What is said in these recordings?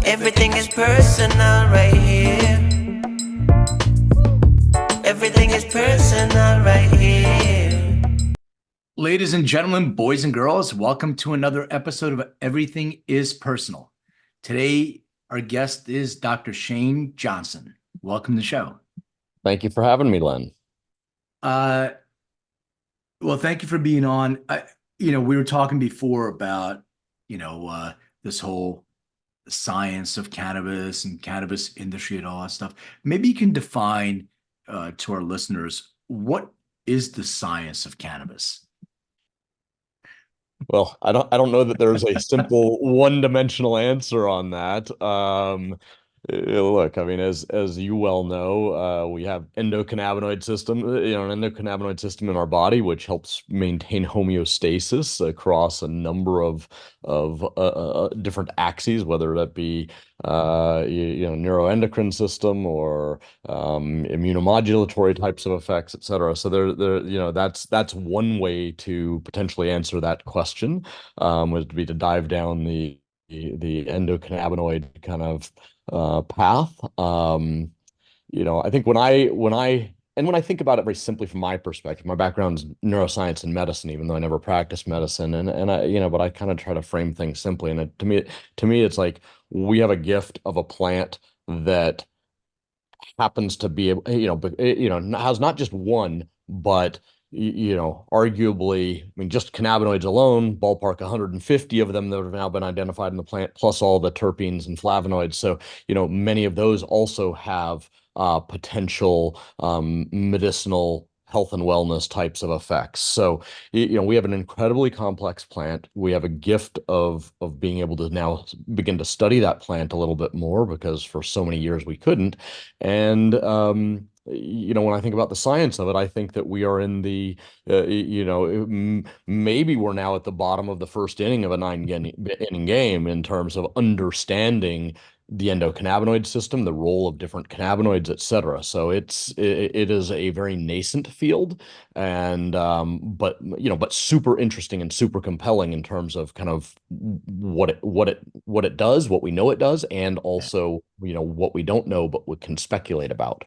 Everything is personal right here. Everything is personal right here. Ladies and gentlemen, boys and girls, welcome to another episode of Everything is Personal. Today, our guest is Dr. Shane Johnson. Welcome to the show. Thank you for having me, Len. Uh, well, thank you for being on. We were talking before about, this whole science of cannabis and cannabis industry and all that stuff. Maybe you can define to our listeners, what is the science of cannabis? Well, I don't know that there's a simple one-dimensional answer on that. Look, I mean, as you well know, we have endocannabinoid system, an endocannabinoid system in our body, which helps maintain homeostasis across a number of different axes, whether that be neuroendocrine system or immunomodulatory types of effects, et cetera. So that's one way to potentially answer that question, would be to dive down the endocannabinoid kind of path. I think when I think about it very simply from my perspective, my background's neuroscience and medicine, even though I never practiced medicine, and but I kind of try to frame things simply. And to me, it's like we have a gift of a plant that happens to be able, has not just one, but arguably, I mean, just cannabinoids alone, ballpark 150 of them that have now been identified in the plant, plus all the terpenes and flavonoids. So, many of those also have potential medicinal health and wellness types of effects. So, we have an incredibly complex plant. We have a gift of being able to now begin to study that plant a little bit more, because for so many years we couldn't. And when I think about the science of it, I think that we are in the, maybe we're now at the bottom of the first inning of a nine-inning game in terms of understanding the endocannabinoid system, the role of different cannabinoids, et cetera. So it is a very nascent field, and but super interesting and super compelling in terms of kind of what it does, what we know it does, and also what we don't know but we can speculate about.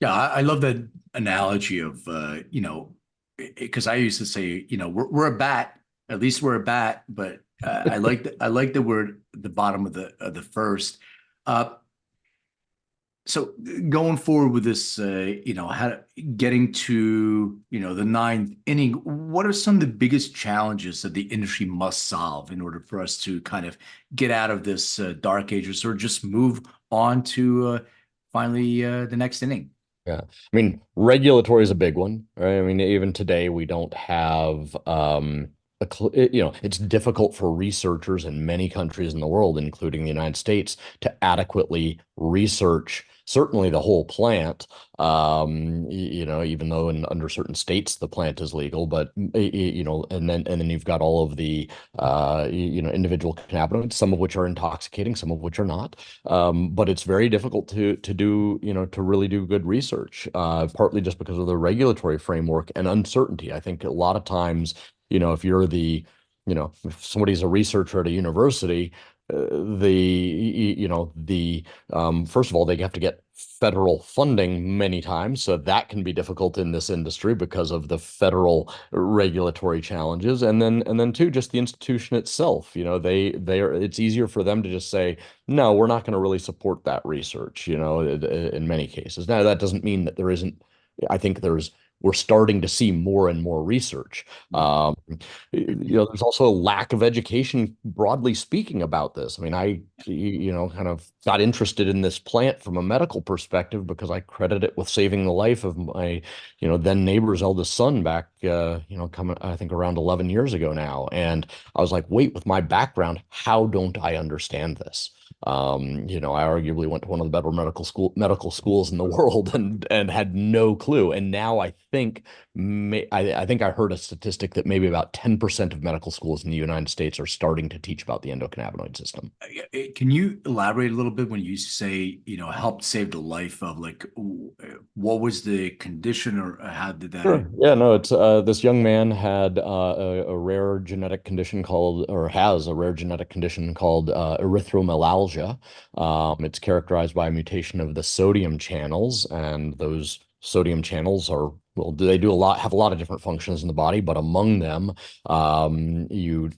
Yeah, I love that analogy of, because I used to say, we're a bat, at least we're a bat, but I like the word the bottom of the first. Uh, so going forward with this, getting to, the ninth inning, what are some of the biggest challenges that the industry must solve in order for us to kind of get out of this dark ages, or just move on to finally the next inning? Yeah. I mean, regulatory is a big one, right? I mean, even today we don't have it's difficult for researchers in many countries in the world, including the United States, to adequately research certainly the whole plant. Even though under certain states the plant is legal, but and then you've got all of the individual cannabinoids, some of which are intoxicating, some of which are not. But it's very difficult to do, to really do good research, partly just because of the regulatory framework and uncertainty. I think a lot of times, if you're if somebody's a researcher at a university, first of all, they have to get federal funding many times, so that can be difficult in this industry because of the federal regulatory challenges. And then two, just the institution itself, it's easier for them to just say, no, we're not going to really support that research, in many cases. Now, that doesn't mean that there isn't. I think we're starting to see more and more research. There's also a lack of education, broadly speaking, about this. I mean, I kind of got interested in this plant from a medical perspective because I credit it with saving the life of my, then neighbor's eldest son back, coming, I think, around 11 years ago now. And I was like, wait, with my background, how don't I understand this? I arguably went to one of the better medical schools in the world and had no clue. And now I think I think I heard a statistic that maybe about 10% of medical schools in the United States are starting to teach about the endocannabinoid system. Can you elaborate a little bit when you say, helped save the life of, like, what was the condition, or how did that? Sure. Yeah, no, it's this young man had a rare genetic condition called, or has a rare genetic condition called erythromelalgia. fibromyalgia. It's characterized by a mutation of the sodium channels, and those sodium channels are, well, they do a lot, have a lot of different functions in the body, but among them, you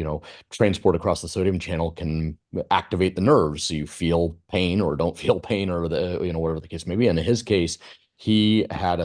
know, transport across the sodium channel can activate the nerves, so you feel pain or don't feel pain, or the, you know, whatever the case may be. And in his case, he had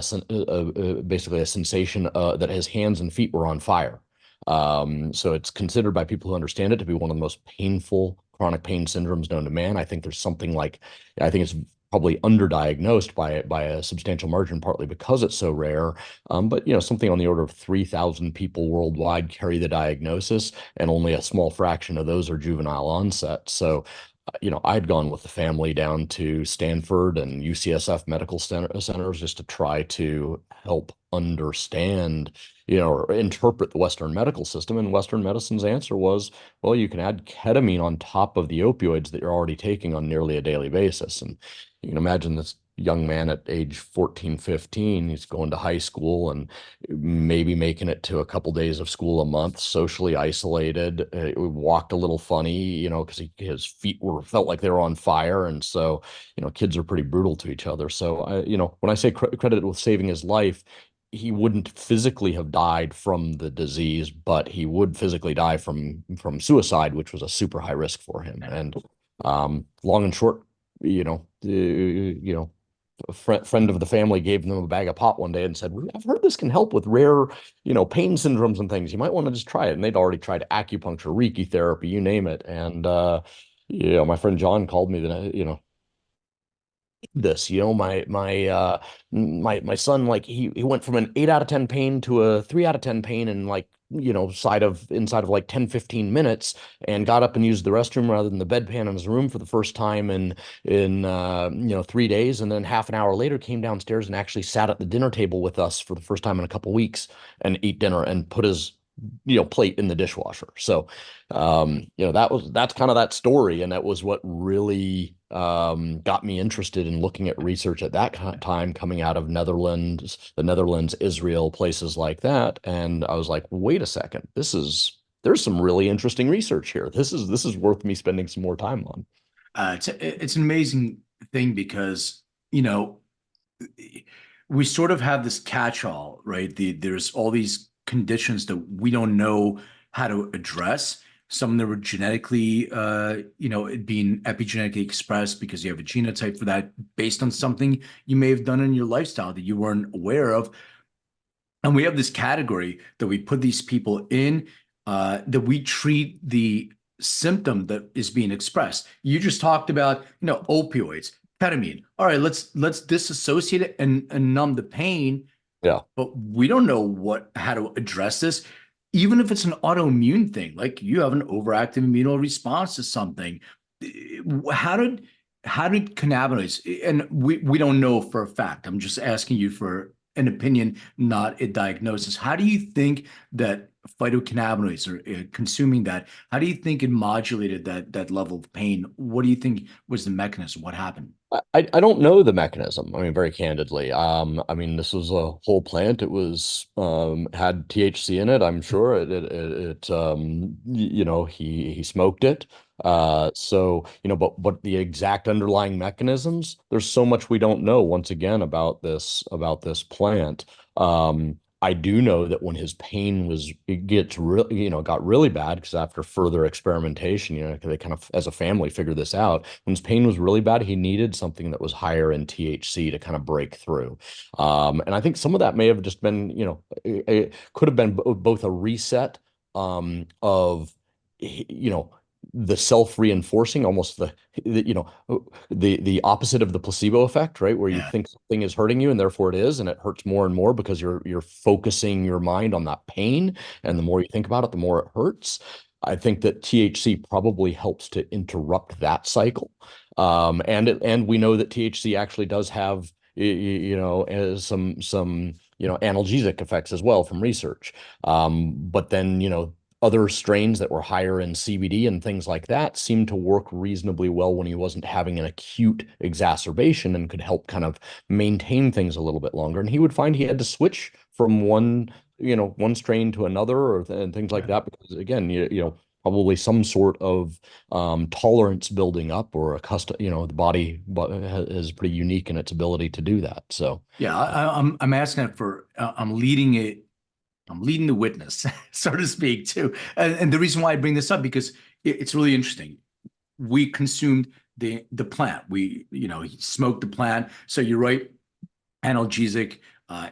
basically a sensation that his hands and feet were on fire. So it's considered by people who understand it to be one of the most painful chronic pain syndromes known to man. I think there's something like, I think it's probably underdiagnosed by a substantial margin, partly because it's so rare. But you know, something on the order of 3,000 people worldwide carry the diagnosis, and only a small fraction of those are juvenile onset. So you know, I'd gone with the family down to Stanford and UCSF medical centers just to try to help understand, you know, or interpret the Western medical system. And Western medicine's answer was, well, you can add ketamine on top of the opioids that you're already taking on nearly a daily basis. And you can imagine this young man at age 14, 15, he's going to high school and maybe making it to a couple days of school a month, socially isolated, walked a little funny, you know, because his feet felt like they were on fire. And so, you know, kids are pretty brutal to each other. So, you know, when I say credit with saving his life, he wouldn't physically have died from the disease, but he would physically die from suicide, which was a super high risk for him. And long and short, you know, a friend of the family gave them a bag of pot one day and said, I've heard this can help with rare, you know, pain syndromes and things. You might want to just try it. And they'd already tried acupuncture, Reiki therapy, you name it. And, you know, my friend John called me that, you know, this, you know, my son, like he went from an 8 out of 10 pain to a 3 out of 10 pain in, like, you know, inside of like 10-15 minutes, and got up and used the restroom rather than the bedpan in his room for the first time in you know, 3 days. And then half an hour later came downstairs and actually sat at the dinner table with us for the first time in a couple weeks and ate dinner and put his, you know, plate in the dishwasher. So you know, that's kind of that story, and that was what really got me interested in looking at research at that time, coming out of the Netherlands, Israel, places like that. And I was like, wait a second, there's some really interesting research here. This is worth me spending some more time on. It's an amazing thing because, you know, we sort of have this catch-all, right? There's all these conditions that we don't know how to address. Some that were genetically, you know, being epigenetically expressed because you have a genotype for that based on something you may have done in your lifestyle that you weren't aware of. And we have this category that we put these people in, that we treat the symptom that is being expressed. You just talked about, you know, opioids, ketamine. All right, let's disassociate it and numb the pain. Yeah. But we don't know how to address this. Even if it's an autoimmune thing, like you have an overactive immune response to something, how did cannabinoids, and we don't know for a fact. I'm just asking you for an opinion, not a diagnosis. How do you think that phytocannabinoids, or consuming that, how do you think it modulated that level of pain? What do you think was the mechanism? What happened? I don't know the mechanism. I mean, very candidly. I mean, this was a whole plant. It was had THC in it. I'm sure you know, he smoked it. So, you know, but the exact underlying mechanisms, there's so much we don't know, once again, about this plant. I do know that when his pain got really bad, because after further experimentation, you know, they kind of, as a family, figured this out. When his pain was really bad, he needed something that was higher in THC to kind of break through. And I think some of that may have just been, you know, it could have been both a reset of, you know, the self-reinforcing, almost you know, the opposite of the placebo effect, right? Where you Yeah. think something is hurting you and therefore it is, and it hurts more and more because you're focusing your mind on that pain, and the more you think about it, the more it hurts. I think that THC probably helps to interrupt that cycle. And we know that THC actually does have, you know, some you know, analgesic effects as well from research. But then, you know, other strains that were higher in CBD and things like that seemed to work reasonably well when he wasn't having an acute exacerbation, and could help kind of maintain things a little bit longer. And he would find he had to switch from one strain to another, and things like that, because again, you know, probably some sort of tolerance building up, or a custom, the body is pretty unique in its ability to do that. So Yeah, I'm asking it for I'm leading it. I'm leading the witness, so to speak, too. And the reason why I bring this up because it's really interesting. We consumed the plant. We smoked the plant. So you're right, analgesic,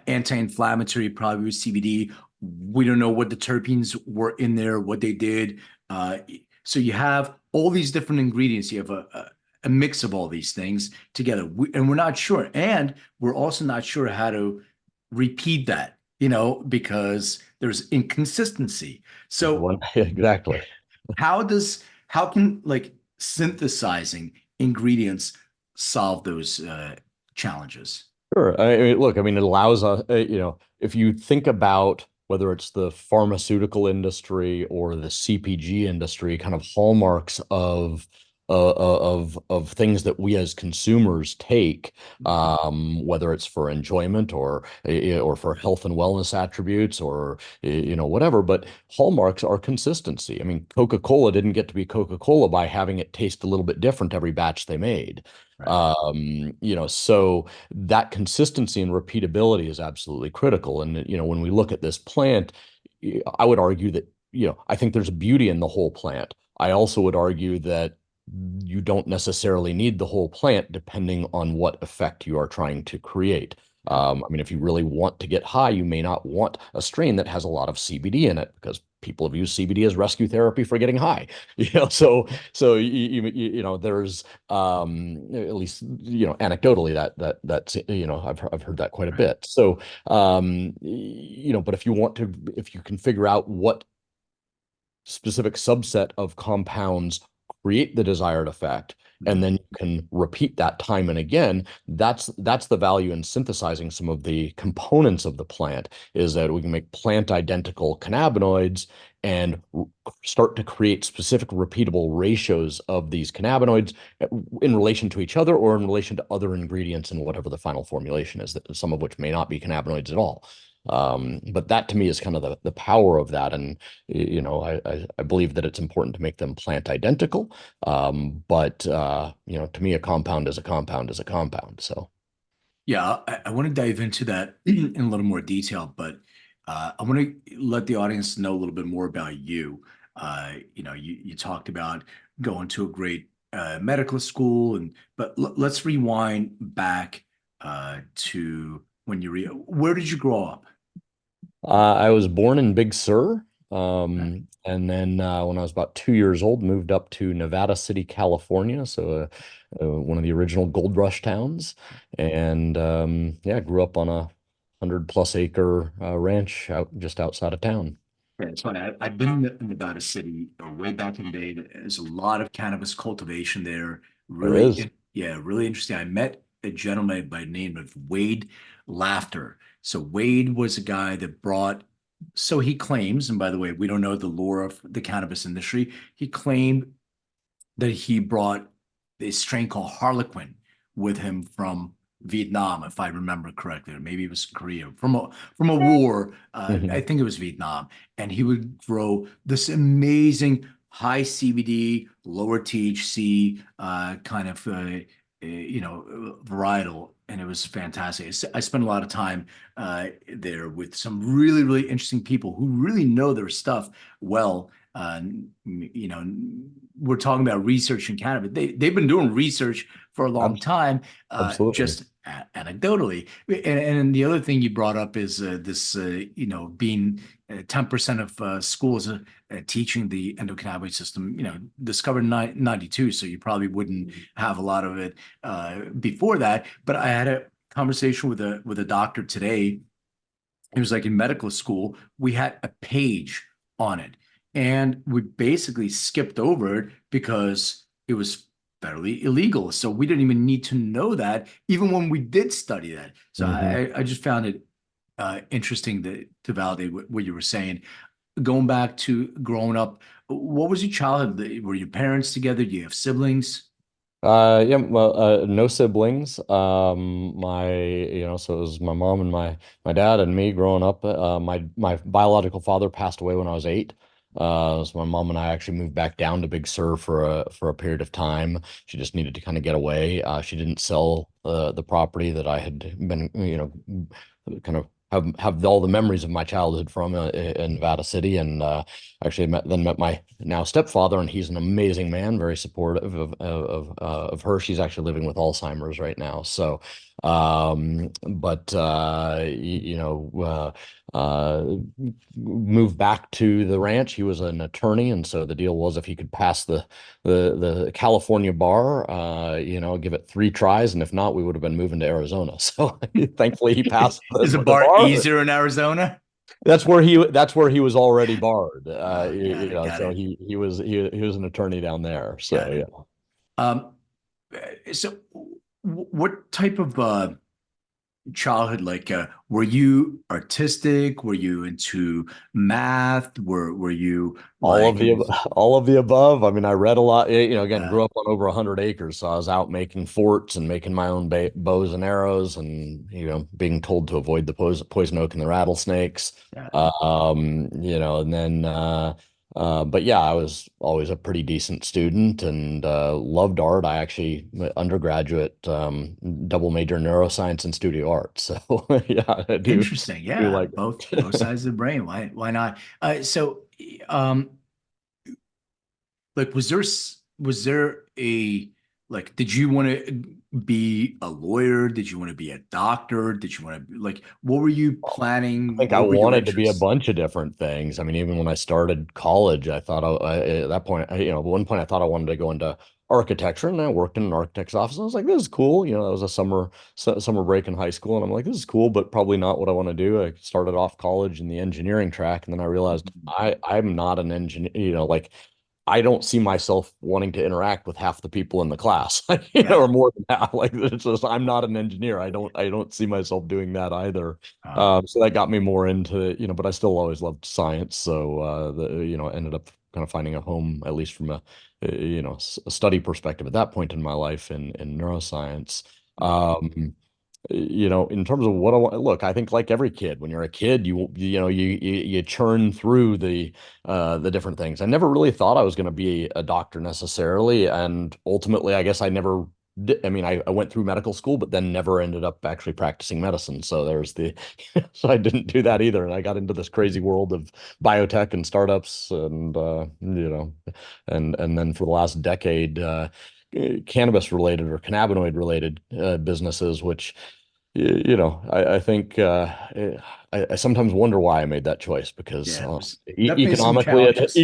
anti-inflammatory, probably with CBD. We don't know what the terpenes were in there, what they did. So you have all these different ingredients. You have a mix of all these things together, and we're not sure. And we're also not sure how to repeat that, because there's inconsistency. So exactly. how can like synthesizing ingredients solve those challenges? Sure. Look, I mean, it allows us, if you think about whether it's the pharmaceutical industry or the CPG industry, kind of hallmarks of things that we as consumers take, whether it's for enjoyment or for health and wellness attributes or whatever, but hallmarks are consistency. I mean, Coca-Cola didn't get to be Coca-Cola by having it taste a little bit different every batch they made. Right. So that consistency and repeatability is absolutely critical. And, when we look at this plant, I would argue that, I think there's a beauty in the whole plant. I also would argue that you don't necessarily need the whole plant depending on what effect you are trying to create. I mean, if you really want to get high, you may not want a strain that has a lot of CBD in it because people have used CBD as rescue therapy for getting high. So there's at least anecdotally that's I've heard that quite a bit. So but if you can figure out what specific subset of compounds create the desired effect, and then you can repeat that time and again, that's the value in synthesizing some of the components of the plant, is that we can make plant identical cannabinoids and start to create specific repeatable ratios of these cannabinoids in relation to each other or in relation to other ingredients in whatever the final formulation is, that some of which may not be cannabinoids at all. But that to me is kind of the power of that. And, I believe that it's important to make them plant identical. But to me, a compound is a compound is a compound. So, Yeah, I want to dive into that in a little more detail, but I want to let the audience know a little bit more about you. You talked about going to a great medical school, but let's rewind back to when where did you grow up? I was born in Big Sur. Okay. And then when I was about 2 years old, moved up to Nevada City, California. So one of the original gold rush towns. And yeah, grew up on a 100+ acre ranch just outside of town. Yeah, it's funny. I've been in Nevada City way back in the day. There's a lot of cannabis cultivation there. There is. Yeah, really interesting. I met a gentleman by the name of Wade Laughter. So Wade was a guy that so he claims, and by the way, we don't know the lore of the cannabis industry. He claimed that he brought this strain called Harlequin with him from Vietnam, if I remember correctly, or maybe it was Korea, from a war. I Mhm. think it was Vietnam, and he would grow this amazing high CBD, lower THC kind of varietal, and it was fantastic. I spent a lot of time there with some really really interesting people who really know their stuff well. You know, we're talking about research in cannabis. They've been doing research for a long Abs- time, Absolutely. just anecdotally. And the other thing you brought up is this, being 10% of schools teaching the endocannabinoid system, discovered in 92. So you probably wouldn't have a lot of it before that. But I had a conversation with a doctor today. It was like in medical school, we had a page on it. And we basically skipped over it because it was fairly illegal. So we didn't even need to know that, even when we did study that. So Mhm. I just found it interesting to validate what you were saying. Going back to growing up, what was your childhood? Were your parents together? Do you have siblings? Yeah, well, no siblings. So it was my mom and my dad and me growing up. My biological father passed away when I was 8. So my mom and I actually moved back down to Big Sur for a period of time. She just needed to kind of get away. She didn't sell the property that I had been, kind of have all the memories of my childhood from in Nevada City, and actually met my now stepfather, and he's an amazing man, very supportive of her. She's actually living with Alzheimer's right now. So, but moved back to the ranch. He was an attorney, and so the deal was if he could pass the California bar, give it 3 tries, and if not, we would have been moving to Arizona. So thankfully, he passed Is a the bar bar. easier in Arizona? That's where he was already barred. Got it, got So it, he was an attorney down there. got So it. yeah. Um, so what type of childhood, like were you artistic? Were you into math? Were you All like of the all of the above. I mean, I read a lot. Again, uh, grew up on over 100 acres, so I was out making forts and making my own bows and arrows, and being told to avoid the poison oak and the rattlesnakes. yeah, And then, but yeah, I was always a pretty decent student and loved art. I actually undergraduate double major neuroscience and studio art. So yeah, I interesting. do Yeah, like both it. sides of the brain. Why not? So um, like was there a like did you want to be a lawyer? Did you want to be a doctor? Did you want to like what were you I planning? think I What were your wanted to be a interests? bunch of different things. I mean, even when I started college, I thought at that point, at one point, I thought I wanted to go into architecture, and I worked in an architect's office. I was like, this is cool. That was a summer break in high school, and I'm like, this is cool, but probably not what I want to do. I started off college in the engineering track, and then I realized I'm not an engineer. Like I don't see myself wanting to interact with half the people in the class, Yeah. or more than half. Like it's just I'm not an engineer. I don't see myself doing that either. Uh, So that got me more into, but I still always loved science. So ended up kind of finding a home, at least from a study perspective at that point in my life in neuroscience. In terms of what I want, look, I think like every kid, when you're a kid, you churn through the different things. I never really thought I was going to be a doctor necessarily, and ultimately, I guess I never did. I mean, I went through medical school, but then never ended up actually practicing medicine. So so I didn't do that either, and I got into this crazy world of biotech and startups, and and then for the last decade. Cannabis related or cannabinoid related businesses, which I think I sometimes wonder why I made that choice because yeah, there's definitely some economically challenges.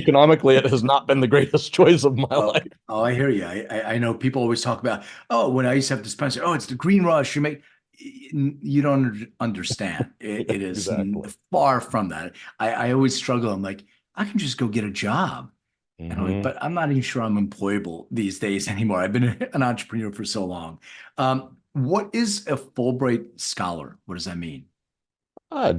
it has not been the greatest choice of my Oh, life. oh, I hear you. I know people always talk about, oh, when I used to have dispenser, oh, it's the green rush. You don't understand. It is Exactly. far from that. I always struggle. I'm like, I can just go get a job. And I'm like, Hmm. but I'm not even sure I'm employable these days anymore. I've been an entrepreneur for so long. What is a Fulbright scholar? What does that mean?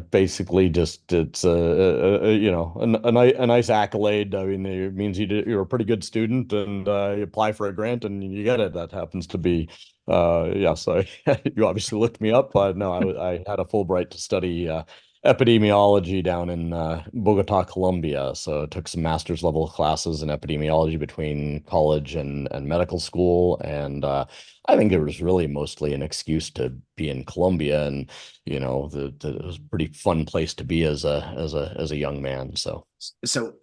Basically, just it's a nice accolade. I mean, it means you're a pretty good student, and you apply for a grant and you get it. That happens to be, yeah. So you obviously looked me up, but no, I had a Fulbright to study epidemiology down in Bogota, Colombia. So I took some master's level classes in epidemiology between college and medical school, and I think it was really mostly an excuse to be in Colombia and it was a pretty fun place to be as a young man. So So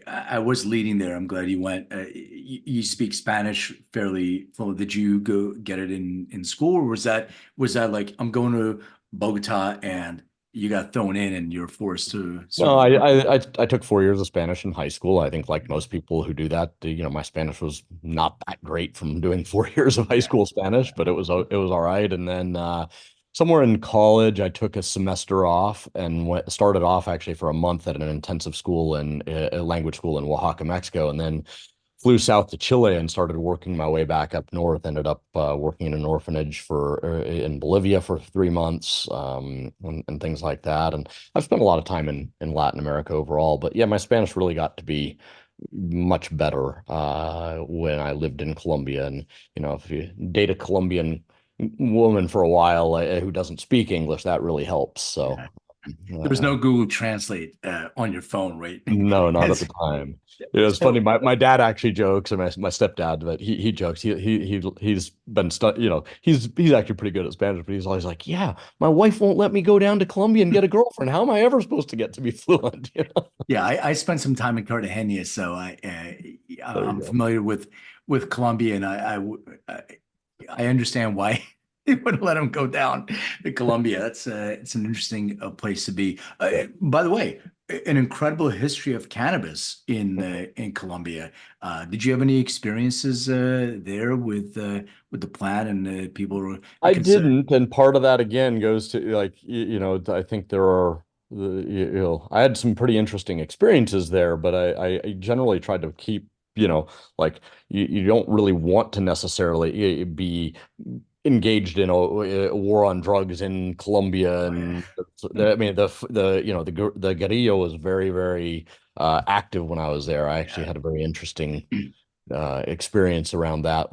I was leading there. I'm glad you went. You speak Spanish fairly fluent. Did you go get it in school, or was that like I'm going to Bogota and you got thrown in and you're forced to sort no, of learn? I took 4 years of Spanish in high school. I think like most people who do that, my Spanish was not that great from doing 4 years of high Yeah. school Spanish, but it was all right. And then somewhere in college, I took a semester off and started off actually for a month at an intensive school in a language school in Oaxaca, Mexico, and then flew south to Chile and started working my way back up north. Ended up working in an orphanage in Bolivia for 3 months, and things like that. And I've spent a lot of time in Latin America overall. But yeah, my Spanish really got to be much better when I lived in Colombia. And if you date a Colombian woman for a while who doesn't speak English, that really helps. So. Yeah. There was no Google Translate on your phone, right? No, not at the time. It's funny. So, My dad actually jokes, and my stepdad, but he jokes. He's been he's actually pretty good at Spanish, but he's always like, "Yeah, my wife won't let me go down to Colombia and get a girlfriend. How am I ever supposed to get to be fluent?" You know? yeah, I spent some time in Cartagena, so There you I'm go. familiar with Colombia, and I understand why they wouldn't let him go down to Colombia. That's it's an interesting place to be. By the way, an incredible history of cannabis in Colombia. Did you have any experiences there with the plant and people? I Because didn't, and part of that again goes to like I think there are I had some pretty interesting experiences there, but I generally tried to keep like you don't really want to necessarily be engaged in a war on drugs in Colombia, oh yeah. and I mean the guerrilla was very active when I was there. I actually Yeah. had a very interesting experience around that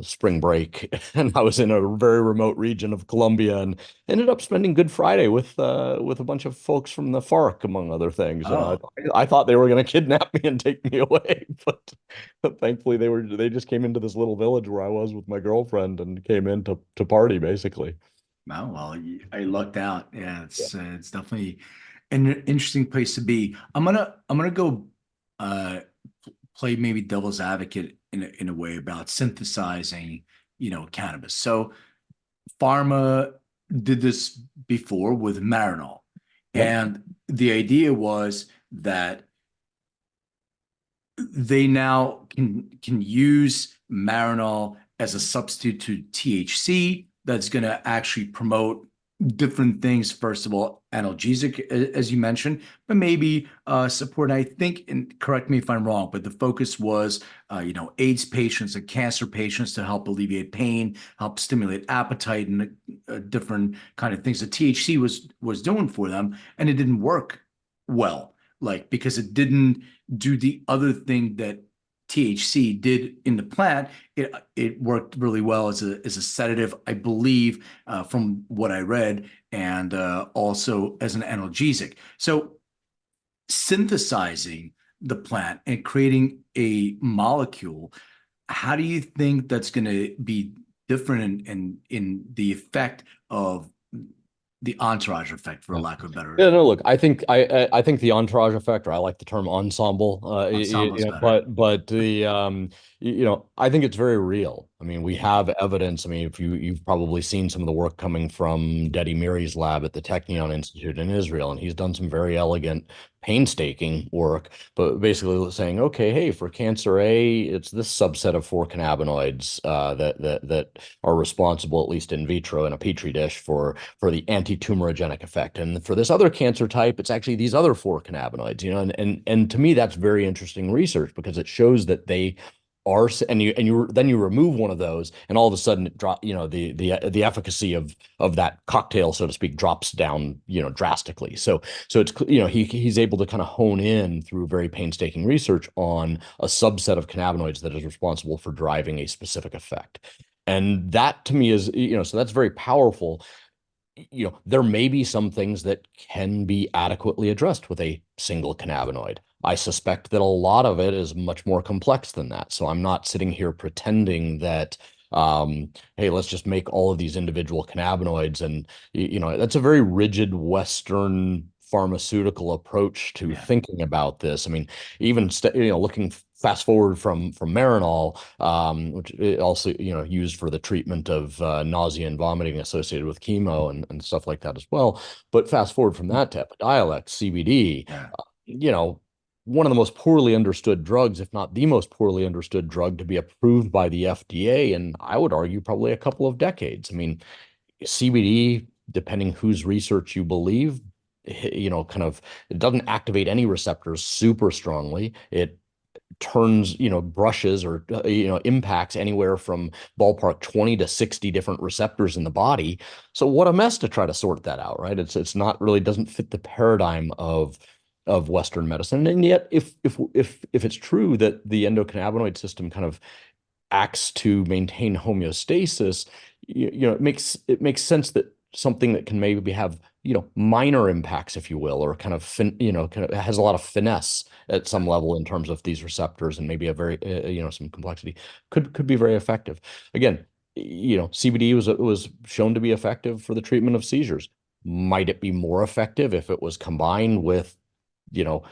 spring break, and I was in a very remote region of Colombia, and ended up spending Good Friday with a bunch of folks from the FARC, among other things. And Oh, I thought they were going to kidnap me and take me away, but thankfully they just came into this little village where I was with my girlfriend and came in to party basically. oh, well, I lucked out. Yeah, Yeah. it's definitely an interesting place to be. I'm gonna go uh play maybe devil's advocate in a way about synthesizing, cannabis. So pharma did this before with Marinol, Yep. and the idea was that they now can use Marinol as a substitute to THC that's going to actually promote different things. First of all, analgesic, as you mentioned, but maybe support. I think, and correct me if I'm wrong, but the focus was, AIDS patients and cancer patients to help alleviate pain, help stimulate appetite, and different kind of things that THC was doing for them, and it didn't work well, like because it didn't do the other thing that THC did in the plant. It worked really well as a sedative, I believe, from what I read, and also as an analgesic. So synthesizing the plant and creating a molecule, how do you think that's going to be different in the effect of the entourage effect, for Yeah. lack of a better Yeah, no, look, I think the entourage effect, or I like the term ensemble, ensemble is better? but the I think it's very real. I mean, we have evidence. I mean, if you've probably seen some of the work coming from Dedi Miri's lab at the Technion Institute in Israel, and he's done some very elegant, painstaking work, but basically saying, okay, hey, for cancer A, it's this subset of four cannabinoids that are responsible, at least in vitro in a petri dish, for the anti-tumorigenic effect. And for this other cancer type, it's actually these other four cannabinoids, and to me, that's very interesting research because it shows that they are, and you remove one of those, and all of a sudden it drop, the efficacy of that cocktail, so to speak, drops down, drastically. So it's, he's able to kind of hone in through very painstaking research on a subset of cannabinoids that is responsible for driving a specific effect. And that to me is, so that's very powerful. There may be some things that can be adequately addressed with a single cannabinoid. I suspect that a lot of it is much more complex than that. So I'm not sitting here pretending that, hey, let's just make all of these individual cannabinoids. And, that's a very rigid Western pharmaceutical approach to Yeah. thinking about this. I mean, even, looking fast forward from Marinol, which is also used for the treatment of nausea and vomiting associated with chemo and stuff like that as well. But fast forward from that to Epidiolex, CBD, Yeah. you know, one of the most poorly understood drugs, if not the most poorly understood drug to be approved by the FDA, and I would argue probably a couple of decades. I mean, CBD, depending whose research you believe, kind of, it doesn't activate any receptors super strongly. It turns, brushes or, impacts anywhere from ballpark 20 to 60 different receptors in the body. So what a mess to try to sort that out, right? It's not really, doesn't fit the paradigm of Western medicine. And yet, if it's true that the endocannabinoid system kind of acts to maintain homeostasis, it makes sense that something that can maybe have minor impacts, if you will, or kind of kind of has a lot of finesse at some level in terms of these receptors and maybe a very some complexity, could be very effective. Again, CBD was shown to be effective for the treatment of seizures. Might it be more effective if it was combined with you know,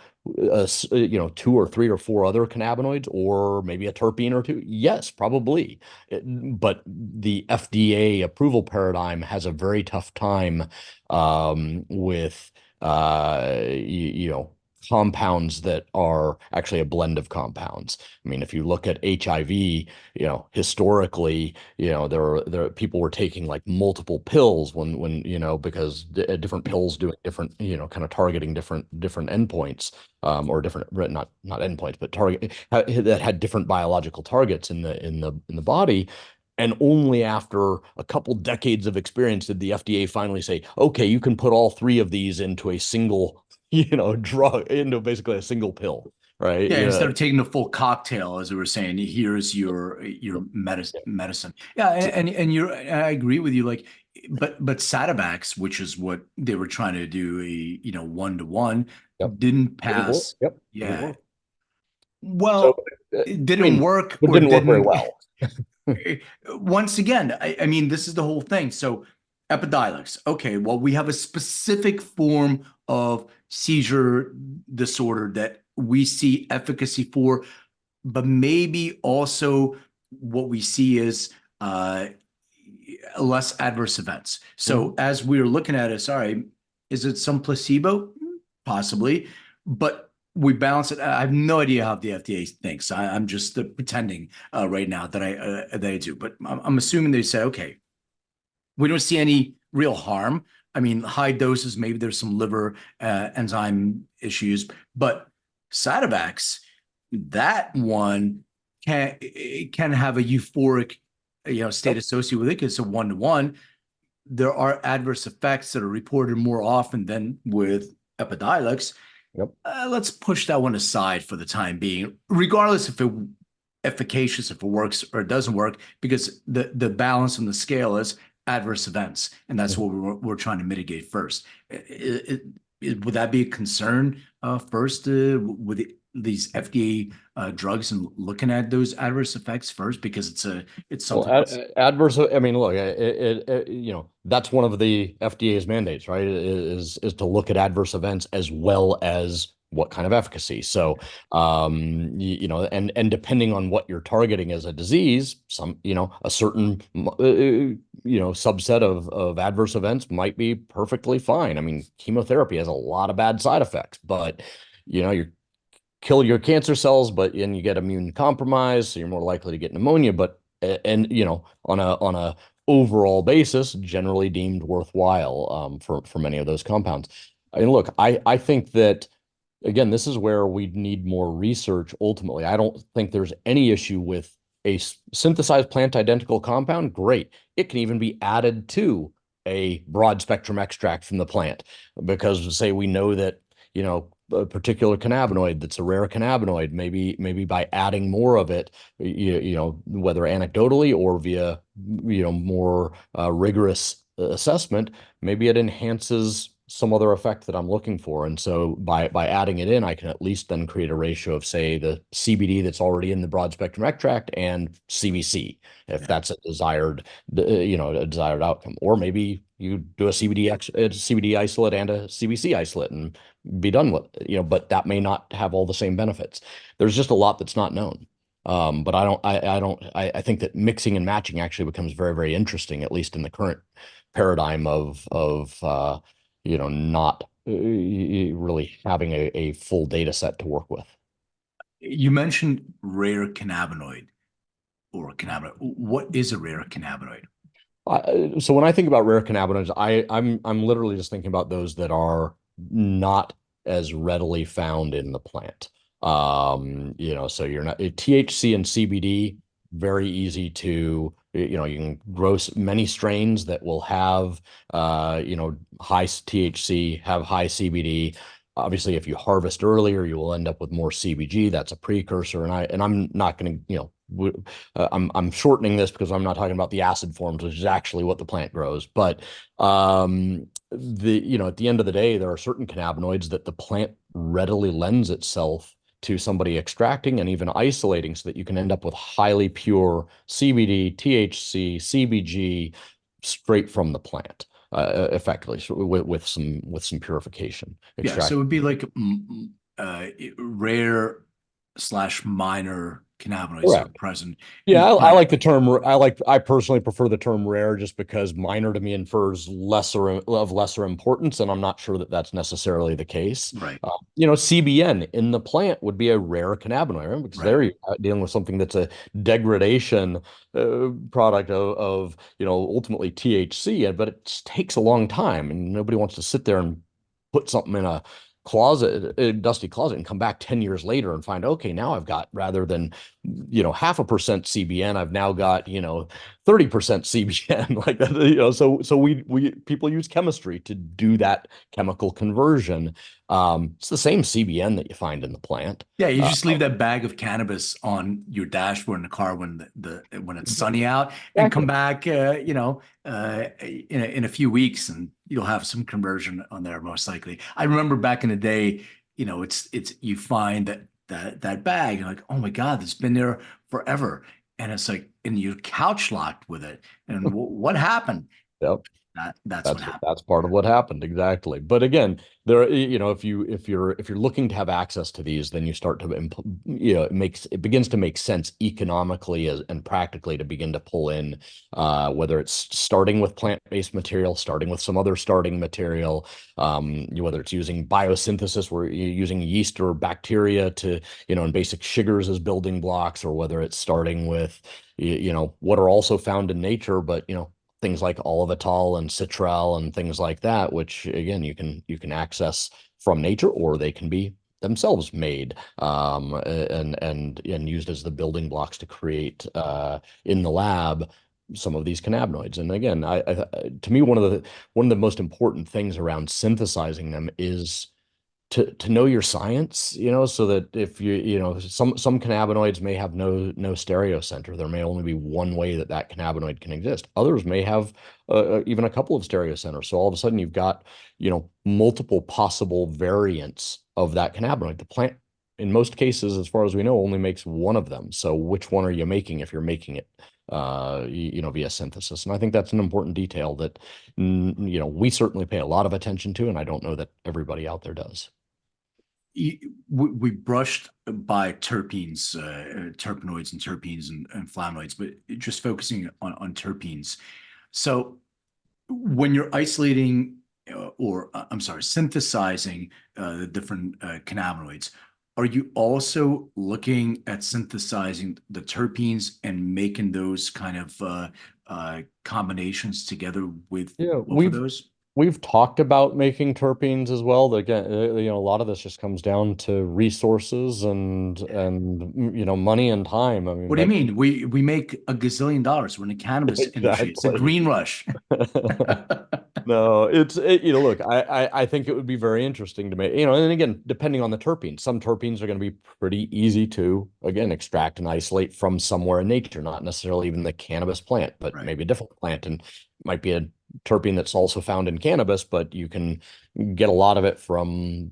two or three or four other cannabinoids, or maybe a terpene or two? Yes, probably. But the FDA approval paradigm has a very tough time with, compounds that are actually a blend of compounds. I mean, if you look at HIV, historically, there people were taking like multiple pills when because different pills doing different, kind of targeting different endpoints, or different, not endpoints, but target that had different biological targets in the body. And only after a couple decades of experience did the FDA finally say, okay, you can put all three of these into a single, drug, into basically a single pill, right? Yeah, instead of taking the full cocktail, as we were saying, here's your medicine. Yeah, and I agree with you. Like, but Sativex, which is what they were trying to do, a 1-to-1, Yep. didn't Didn't work. pass. Yep. Didn't Yeah. work. So, Well, it didn't I mean, work, it or didn't work very didn't. well. Once again, I mean, this is the whole thing. So, Epidiolex. Okay, well, we have a specific form of seizure disorder that we see efficacy for, but maybe also what we see is less adverse events. So, as we're looking at it, sorry, is it some placebo? Possibly, but we balance it. I have no idea how the FDA thinks. I'm just pretending right now that I do, but I'm assuming they say, okay, we don't see any real harm. I mean, high doses, maybe there's some liver enzyme issues, but Sativex, that one can have a euphoric, state associated with it because it's a 1-to-1. There are adverse effects that are reported more often than with Epidiolex. Yep. Let's push that one aside for the time being, regardless if it efficacious, if it works or it doesn't work, because the balance on the scale is adverse events, and that's what we're trying to mitigate first. Would that be a concern first with these FDA drugs and looking at those adverse effects first, because it's something adverse. I mean, look, that's one of the FDA's mandates, right? Is to look at adverse events as well as what kind of efficacy. So, and depending on what you're targeting as a disease, a certain, subset of adverse events might be perfectly fine. I mean, chemotherapy has a lot of bad side effects, but, you kill your cancer cells, but you get immune compromised, so you're more likely to get pneumonia. But, and, on a overall basis, generally deemed worthwhile, for many of those compounds. I mean, look, I think that, again, this is where we need more research ultimately. I don't think there's any issue with a synthesized plant identical compound. Great. It can even be added to a broad spectrum extract from the plant, because say we know that, a particular cannabinoid that's a rare cannabinoid, maybe by adding more of it, whether anecdotally or via, more rigorous assessment, maybe it enhances some other effect that I'm looking for. And so by adding it in, I can at least then create a ratio of, say, the CBD that's already in the broad spectrum extract and CBC, if that's a desired outcome. Or maybe you do a CBD isolate and a CBC isolate and be done with it, but that may not have all the same benefits. There's just a lot that's not known. But I think that mixing and matching actually becomes very, very interesting, at least in the current paradigm of not really having a full data set to work with. You mentioned rare cannabinoid or cannabinoid. What is a rare cannabinoid? So when I think about rare cannabinoids, I'm literally just thinking about those that are not as readily found in the plant. So you're not THC and CBD, very easy to, you can grow many strains that will have, high THC, have high CBD. Obviously, if you harvest earlier, you will end up with more CBG. That's a precursor. And I'm not going to, I'm shortening this because I'm not talking about the acid forms, which is actually what the plant grows. But at the end of the day, there are certain cannabinoids that the plant readily lends itself to somebody extracting and even isolating so that you can end up with highly pure CBD, THC, CBG straight from the plant, effectively, so with some purification Yeah, so extract. it would be like rare slash minor cannabinoids that are Correct. present in Yeah, the I plant. like the term. I personally prefer the term rare just because minor to me infers lesser importance, and I'm not sure that that's necessarily the case. Right, CBN in the plant would be a rare cannabinoid, right? Because right. they're dealing with something that's a degradation product of ultimately THC, but it just takes a long time, and nobody wants to sit there and put something in a closet, a dusty closet, and come back 10 years later and find, okay, now I've got, rather than 0.5% CBN, I've now got 30% CBN, like that. So we people use chemistry to do that chemical conversion. It's the same CBN that you find in the plant. Yeah, you uh, just leave that bag of cannabis on your dashboard in the car when when it's sunny out, and come exactly. back, in a few weeks, and you'll have some conversion on there most likely. I remember back in the day, it's you find that bag, you're like, oh my God, it's been there forever, and it's like, and you're couch locked with it, and what happened? Yep. That's what That's happened. that's part of what happened, exactly. But again, if you're looking to have access to these, then you start to it begins to make sense economically and practically to begin to pull in, whether it's starting with plant-based material, starting with some other starting material, whether it's using biosynthesis, where you're using yeast or bacteria to, and basic sugars as building blocks, or whether it's starting with what are also found in nature, but things like olivetol and citral and things like that, which again you can access from nature, or they can be themselves made, and used as the building blocks to create, in the lab, some of these cannabinoids. And again, to me, one of the most important things around synthesizing them is to know your science, so that if some cannabinoids may have no stereo center. There may only be one way that cannabinoid can exist. Others may have even a couple of stereo centers. So all of a sudden you've got multiple possible variants of that cannabinoid. The plant, in most cases, as far as we know, only makes one of them. So which one are you making if you're making it via synthesis? And I think that's an important detail that we certainly pay a lot of attention to, and I don't know that everybody out there does. We brushed by terpenes, terpenoids and terpenes and flavonoids, but just focusing on terpenes. So when you're isolating, or I'm sorry, synthesizing the different cannabinoids, are you also looking at synthesizing the terpenes and making those kind of combinations together with Yeah, both of we've those? we've talked about making terpenes as well. Again, a lot of this just comes down to resources and money and time. I mean, What do you but mean? We make a gazillion dollars. We're in the cannabis industry. It's a exactly. green rush. No, look, I think it would be very interesting to make, and again, depending on the terpenes, some terpenes are going to be pretty easy to, again, extract and isolate from somewhere in nature, not necessarily even the cannabis plant, but Right. maybe a different plant, and might be a terpene that's also found in cannabis, but you can get a lot of it from,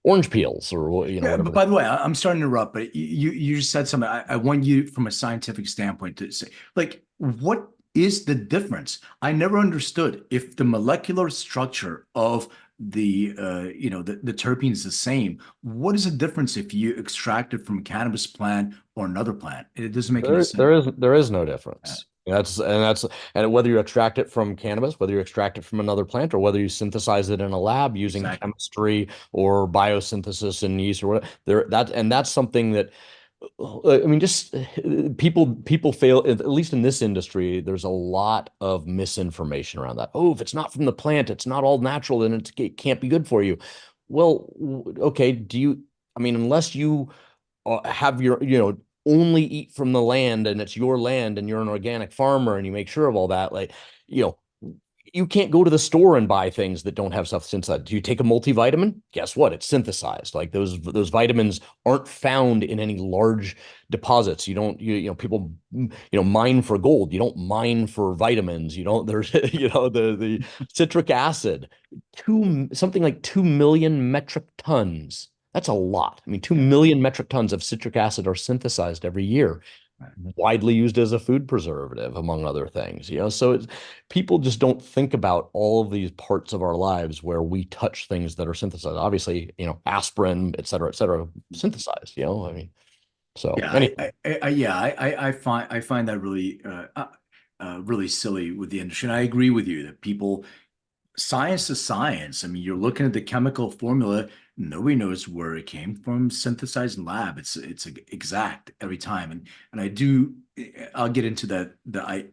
orange peels, or, Yeah, whatever. but by the way, I'm starting to interrupt, but you just said something. I want you from a scientific standpoint to say, like, what is the difference? I never understood if the molecular structure of the terpene is the same. What is the difference if you extract it from a cannabis plant or another plant? It doesn't make any There, sense. there is there is no Uh, difference. And whether you extract it from cannabis, whether you extract it from another plant, or whether you synthesize it in a lab using exactly. chemistry or biosynthesis in yeast or whatever, that's something that, I mean, just people fail, at least in this industry. There's a lot of misinformation around that. Oh, if it's not from the plant, it's not all natural, then it can't be good for you. Well, okay, I mean, unless you have your, only eat from the land, and it's your land, and you're an organic farmer, and you make sure of all that, like, you know you can't go to the store and buy things that don't have stuff synthesized. Do you take a multivitamin? Guess what? It's synthesized. Like those vitamins aren't found in any large deposits. You don't, you know, people, mine for gold. You don't mine for vitamins. You don't, there's, the citric acid, something like 2 million metric tons. That's a lot. I mean, 2 million metric tons of citric acid are synthesized every year, widely used as a food preservative, among other things. So people just don't think about all of these parts of our lives where we touch things that are synthesized. Obviously, aspirin, et cetera, synthesized. I mean, so Yeah, anyway. I find that really really silly with the industry, and I agree with you that people science is science. I mean, you're looking at the chemical formula. Nobody knows where it came from, synthesized in lab. It's exact every time. And I'll get into that.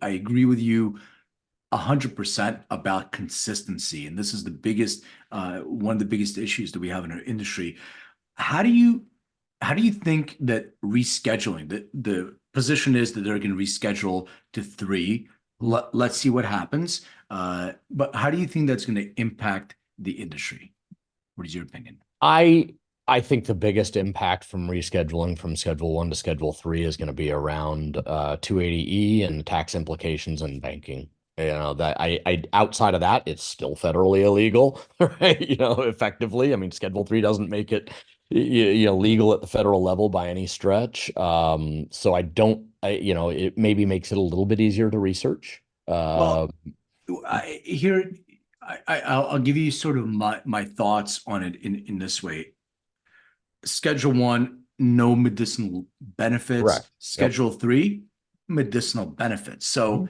I agree with you 100% about consistency. And this is the biggest, one of the biggest issues that we have in our industry. How do you think that rescheduling, the position is that they're going to reschedule to 3. Let's see what happens. But how do you think that's going to impact the industry? What is your opinion? I think the biggest impact from rescheduling from Schedule 1 to Schedule 3 is going to be around 280E and tax implications and banking. That I outside of that, it's still federally illegal, right? Effectively. I mean, Schedule 3 doesn't make it legal at the federal level by any stretch. So it maybe makes it a little bit easier to research. Well, I'll give you sort of my thoughts on it in this way. Schedule 1, no medicinal benefits. Correct. Schedule 3, medicinal benefits. So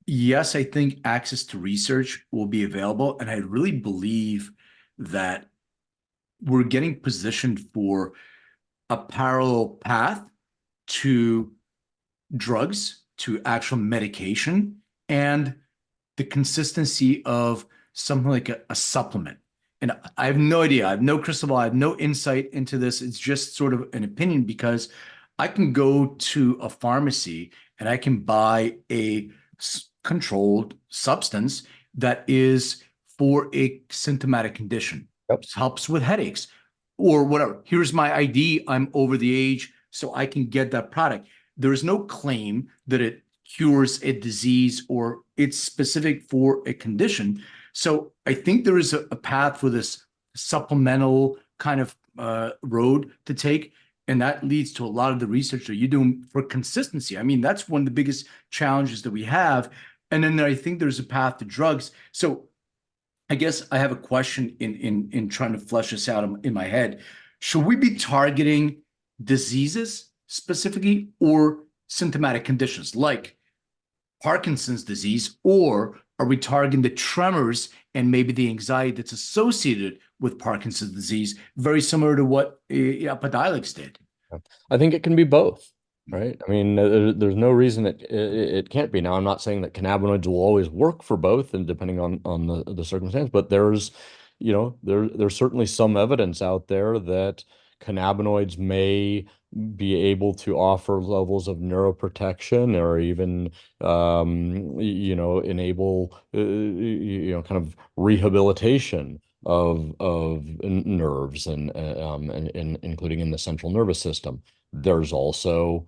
yes, I think access to research will be available. And I really believe that we're getting positioned for a parallel path to drugs, to actual medication, and the consistency of something like a supplement. And I have no idea. I have no crystal ball. I have no insight into this. It's just sort of an opinion because I can go to a pharmacy and I can buy a controlled substance that is for a symptomatic condition. Yep. It helps with headaches or whatever. Here's my ID. I'm over the age, so I can get that product. There is no claim that it cures a disease or it's specific for a condition. So I think there is a path for this supplemental kind of road to take. And that leads to a lot of the research that you're doing for consistency. I mean, that's one of the biggest challenges that we have. And then I think there's a path to drugs. So I guess I have a question in trying to flesh this out in my head. Should we be targeting diseases specifically or symptomatic conditions like Parkinson's disease, or are we targeting the tremors and maybe the anxiety that's associated with Parkinson's disease, very similar to what Epidiolex did? I think it can be both, right? I mean, there's no reason it can't be. Now, I'm not saying that cannabinoids will always work for both, and depending on the circumstance, but there's certainly some evidence out there that cannabinoids may be able to offer levels of neuroprotection or even enable kind of rehabilitation of nerves and including in the central nervous system. There's also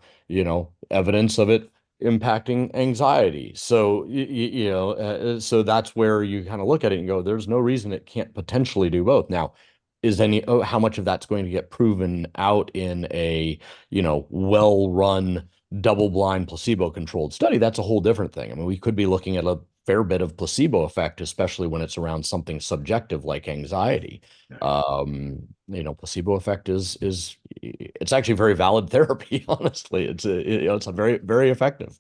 evidence of it impacting anxiety. So so that's where you kind of look at it and go, there's no reason it can't potentially do both. Now, how much of that's going to get proven out in a well-run double-blind placebo-controlled study? That's a whole different thing. I mean, we could be looking at a fair bit of placebo effect, especially when it's around something subjective like anxiety. Placebo effect is it's actually very valid therapy. Honestly, it's a very, very effective.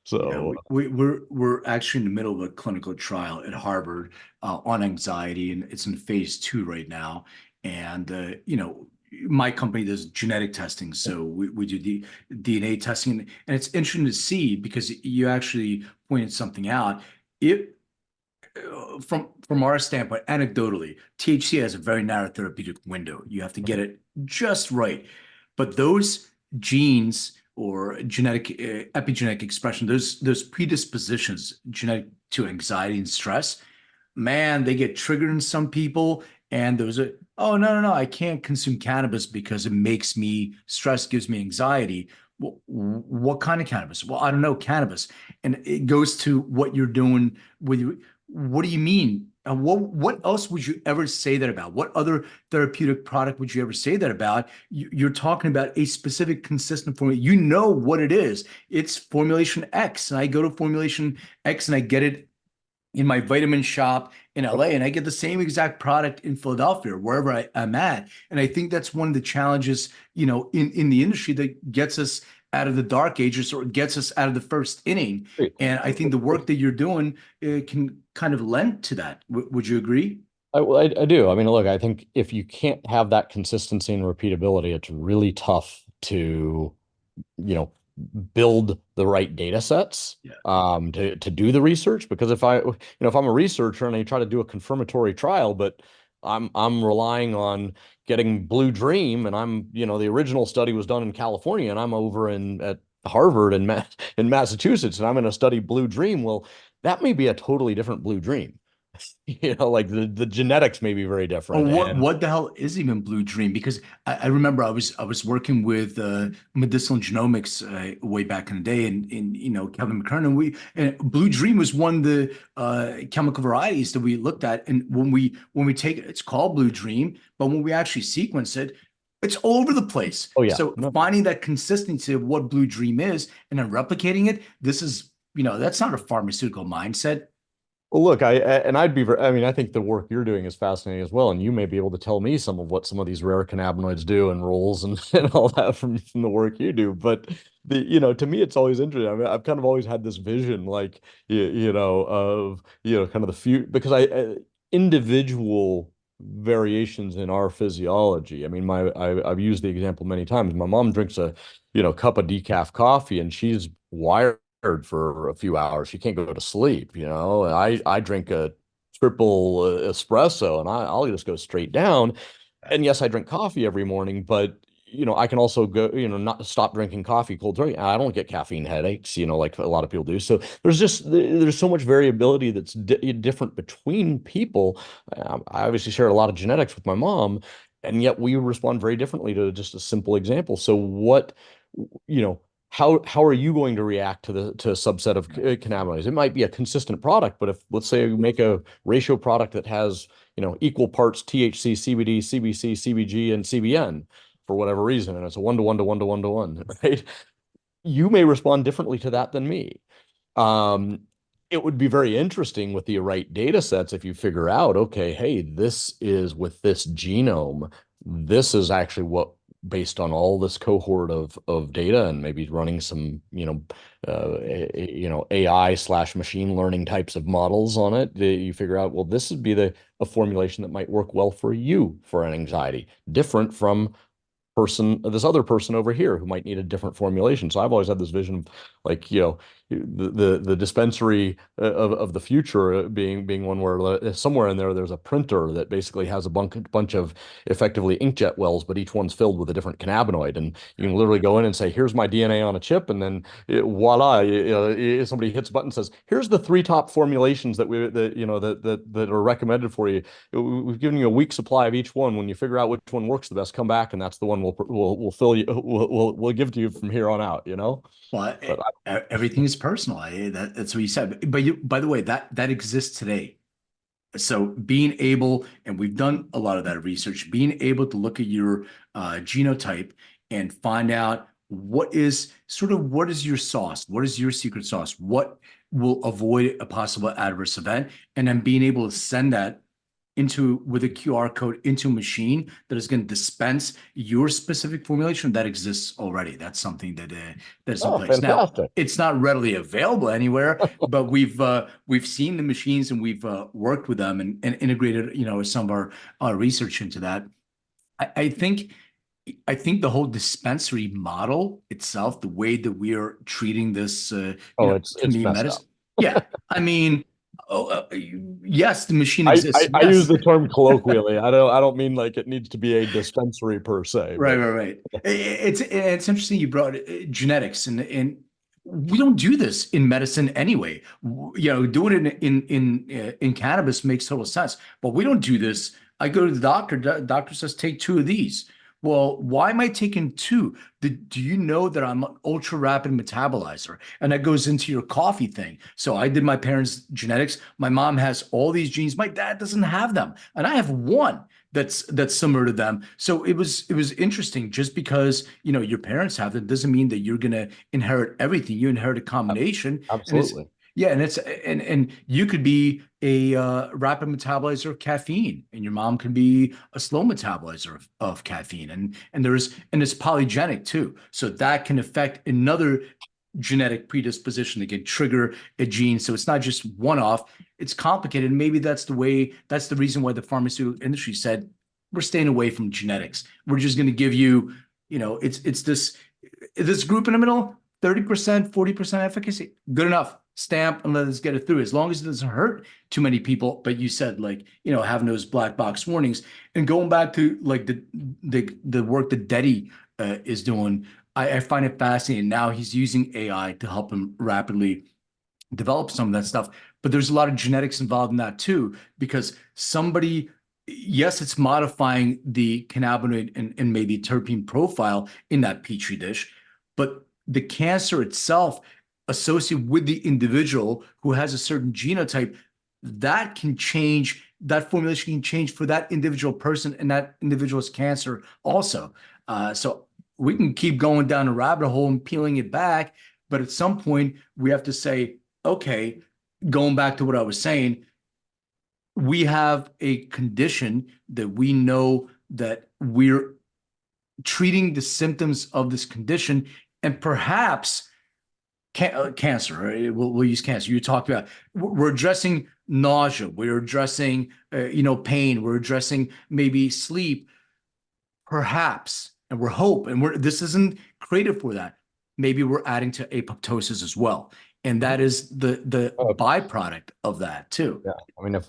So we're actually in the middle of a clinical trial at Harvard on anxiety, and it's in phase 2 right now. And my company does genetic testing, so we do the DNA testing, and it's interesting to see because you actually pointed something out. From our standpoint, anecdotally, THC has a very narrow therapeutic window. You have to get it just right. But those genes or genetic epigenetic expression, those predispositions genetic to anxiety and stress, man, they get triggered in some people. And those are, oh, no, I can't consume cannabis because it makes me stress, gives me anxiety. Well, what kind of cannabis? Well, I don't know, cannabis. And it goes to what you're doing with you. What do you mean? And what else would you ever say that about? What other therapeutic product would you ever say that about? You're talking about a specific consistent formula. You know what it is. It's formulation X. And I go to formulation X and I get it in my vitamin shop in LA, and I get the same exact product in Philadelphia, wherever I'm at. And I think that's one of the challenges, in the industry that gets us out of the dark ages or gets us out of the first inning. And I think the work that you're doing can kind of lend to that. Would you agree? I do. I mean, look, I think if you can't have that consistency and repeatability, it's really tough to, you know, build the right data sets Yeah. to do the research. Because if I'm a researcher and I try to do a confirmatory trial, but I'm relying on getting Blue Dream, and the original study was done in California, and I'm over at Harvard in Massachusetts, and I'm going to study Blue Dream. Well, that may be a totally different Blue Dream. Like the genetics may be very Oh, different. what the hell is even Blue Dream? Because I remember I was working with medicinal genomics way back in the day, and Kevin McKernan. And Blue Dream was one of the chemical varieties that we looked at, and when we take it, it's called Blue Dream, but when we actually sequence it, it's all over the place. Oh yeah, So no. finding that consistency of what Blue Dream is and then replicating it, this is that's not a pharmaceutical mindset. Well, look, I'd be I mean, I think the work you're doing is fascinating as well, and you may be able to tell me some of what some of these rare cannabinoids do and roles and, and all that from the work you do. But to me, it's always interesting. I mean, I've kind of always had this vision, like of kind of the few because individual variations in our physiology. I mean, I've used the example many times. My mom drinks a cup of decaf coffee, and she's wired for a few hours. She can't go to sleep, I drink a triple espresso, and I'll just go straight down. And yes, I drink coffee every morning, but I can also go, not stop drinking coffee cold turkey. I don't get caffeine headaches, like a lot of people do. So there's so much variability that's different between people. I obviously shared a lot of genetics with my mom, and yet we respond very differently to just a simple example. So you know, how are you going to react to a subset of cannabinoids? It might be a consistent product, but if let's say you make a ratio product that has equal parts THC, CBD, CBC, CBG, and CBN for whatever reason, and it's a 1 to 1 to 1 to 1 to 1, right? You may respond differently to that than me. It would be very interesting with the right data sets if you figure out, okay, hey, this is with this genome, this is actually what based on all this cohort of data and maybe running some AI/machine learning types of models on it, you figure out, well, this would be a formulation that might work well for you for an anxiety, different from this other person over here who might need a different formulation. So I've always had this vision of like, the dispensary of the future being one where somewhere in there's a printer that basically has a bunch of effectively inkjet wells, but each one's filled with a different cannabinoid. And you can literally go in and say, here's my DNA on a chip. And then voila, somebody hits a button and says, here's the 3 top formulations that are recommended for you. We've given you a week supply of each one. When you figure out which one works the best, come back, and that's the one we'll fill you. We'll give to you from here on out. Well, But everything is personal. That's what you said. But by the way, that exists today. So being able, and we've done a lot of that research, being able to look at your genotype and find out what is your sauce, what is your secret sauce, what will avoid a possible adverse event, and then being able to send that with a QR code into a machine that is going to dispense your specific formulation that exists already. That's something that is in place. fantastic. Now, it's not readily available anywhere, but we've seen the machines and we've worked with them and integrated some of our research into that. I think the whole dispensary model itself, the way that we are treating this, It's community messed medicine. up. Yeah, I mean, Yes, the machine I, exists. I I use Yes. the term colloquially. I don't mean like it needs to be a dispensary per se, Right, but right, right. It's interesting you brought genetics, and we don't do this in medicine anyway. Doing it in cannabis makes total sense, but we don't do this. I go to the doctor. Doctor says take two of these. Well, why am I taking two? Do you know that I'm an ultra rapid metabolizer, and that goes into your coffee thing? So I did my parents' genetics. My mom has all these genes. My dad doesn't have them, and I have one that's similar to them. So it was interesting. Just because your parents have it doesn't mean that you're gonna inherit everything. You inherit a combination, and it's absolutely. yeah, and you could be a rapid metabolizer of caffeine, and your mom can be a slow metabolizer of caffeine, and it's polygenic too. So that can affect another genetic predisposition that can trigger a gene. So it's not just one off. It's complicated. Maybe that's the reason why the pharmaceutical industry said we're staying away from genetics. We're just going to give you, it's this group in the middle, 30%, 40% efficacy. Good enough. Stamp and let us get it through as long as it doesn't hurt too many people. But you said, like, having those black box warnings and going back to like the work that Dedi is doing. I find it fascinating. Now he's using AI to help him rapidly develop some of that stuff. But there's a lot of genetics involved in that too, because yes, it's modifying the cannabinoid and maybe terpene profile in that petri dish, but the cancer itself associated with the individual who has a certain genotype, that can change. That formulation can change for that individual person and that individual's cancer also. So we can keep going down a rabbit hole and peeling it back, but at some point we have to say, okay, going back to what I was saying, we have a condition that we know that we're treating the symptoms of this condition, and perhaps cancer. Right? We'll use cancer. You talked about we're addressing nausea, we're addressing pain, we're addressing maybe sleep, perhaps, and we're hope, and this isn't creative for that. Maybe we're adding to apoptosis as well, and that is the Uh, byproduct of that too. yeah, I mean, if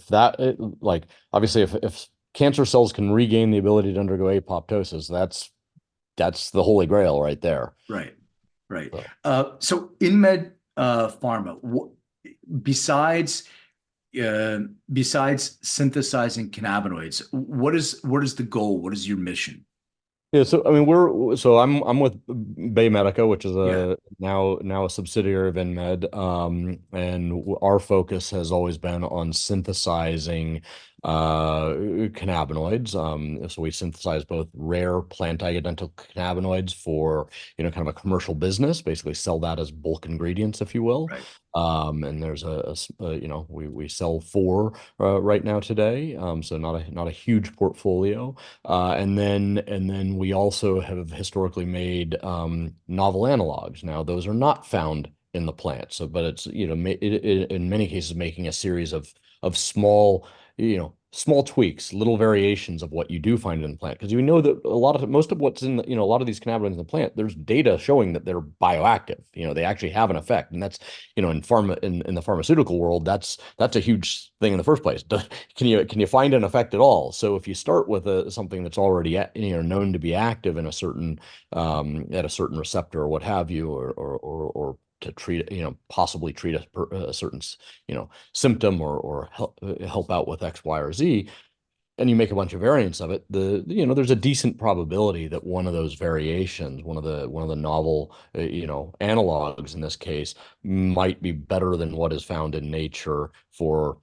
that like obviously if cancer cells can regain the ability to undergo apoptosis, that's the holy grail right there. Right, right. So. So in med pharma, besides besides synthesizing cannabinoids, what is the goal? What is your mission? Yeah, so I mean I'm with Baymedica, which is Yeah, a now a subsidiary of InMed, and our focus has always been on synthesizing cannabinoids. So we synthesize both rare plant identical cannabinoids for kind of a commercial business, basically sell that as bulk ingredients, if you will. right. And there's we sell four right now today, so not a huge portfolio. And then we also have historically made novel analogs. Now, those are not found in the plant. So, but it's in many cases making a series of small tweaks, little variations of what you do find in the plant. Because you know that most of what's in a lot of these cannabinoids in the plant, there's data showing that they're bioactive. They actually have an effect, and that's in the pharmaceutical world, that's a huge thing in the first place. Can you find an effect at all? So if you start with something that's already known to be active in a certain at a certain receptor or what have you, or to treat possibly treat a certain symptom or help out with X, Y, or Z, and you make a bunch of variants of it, there's a decent probability that one of those variations, one of the novel analogs in this case, might be better than what is found in nature for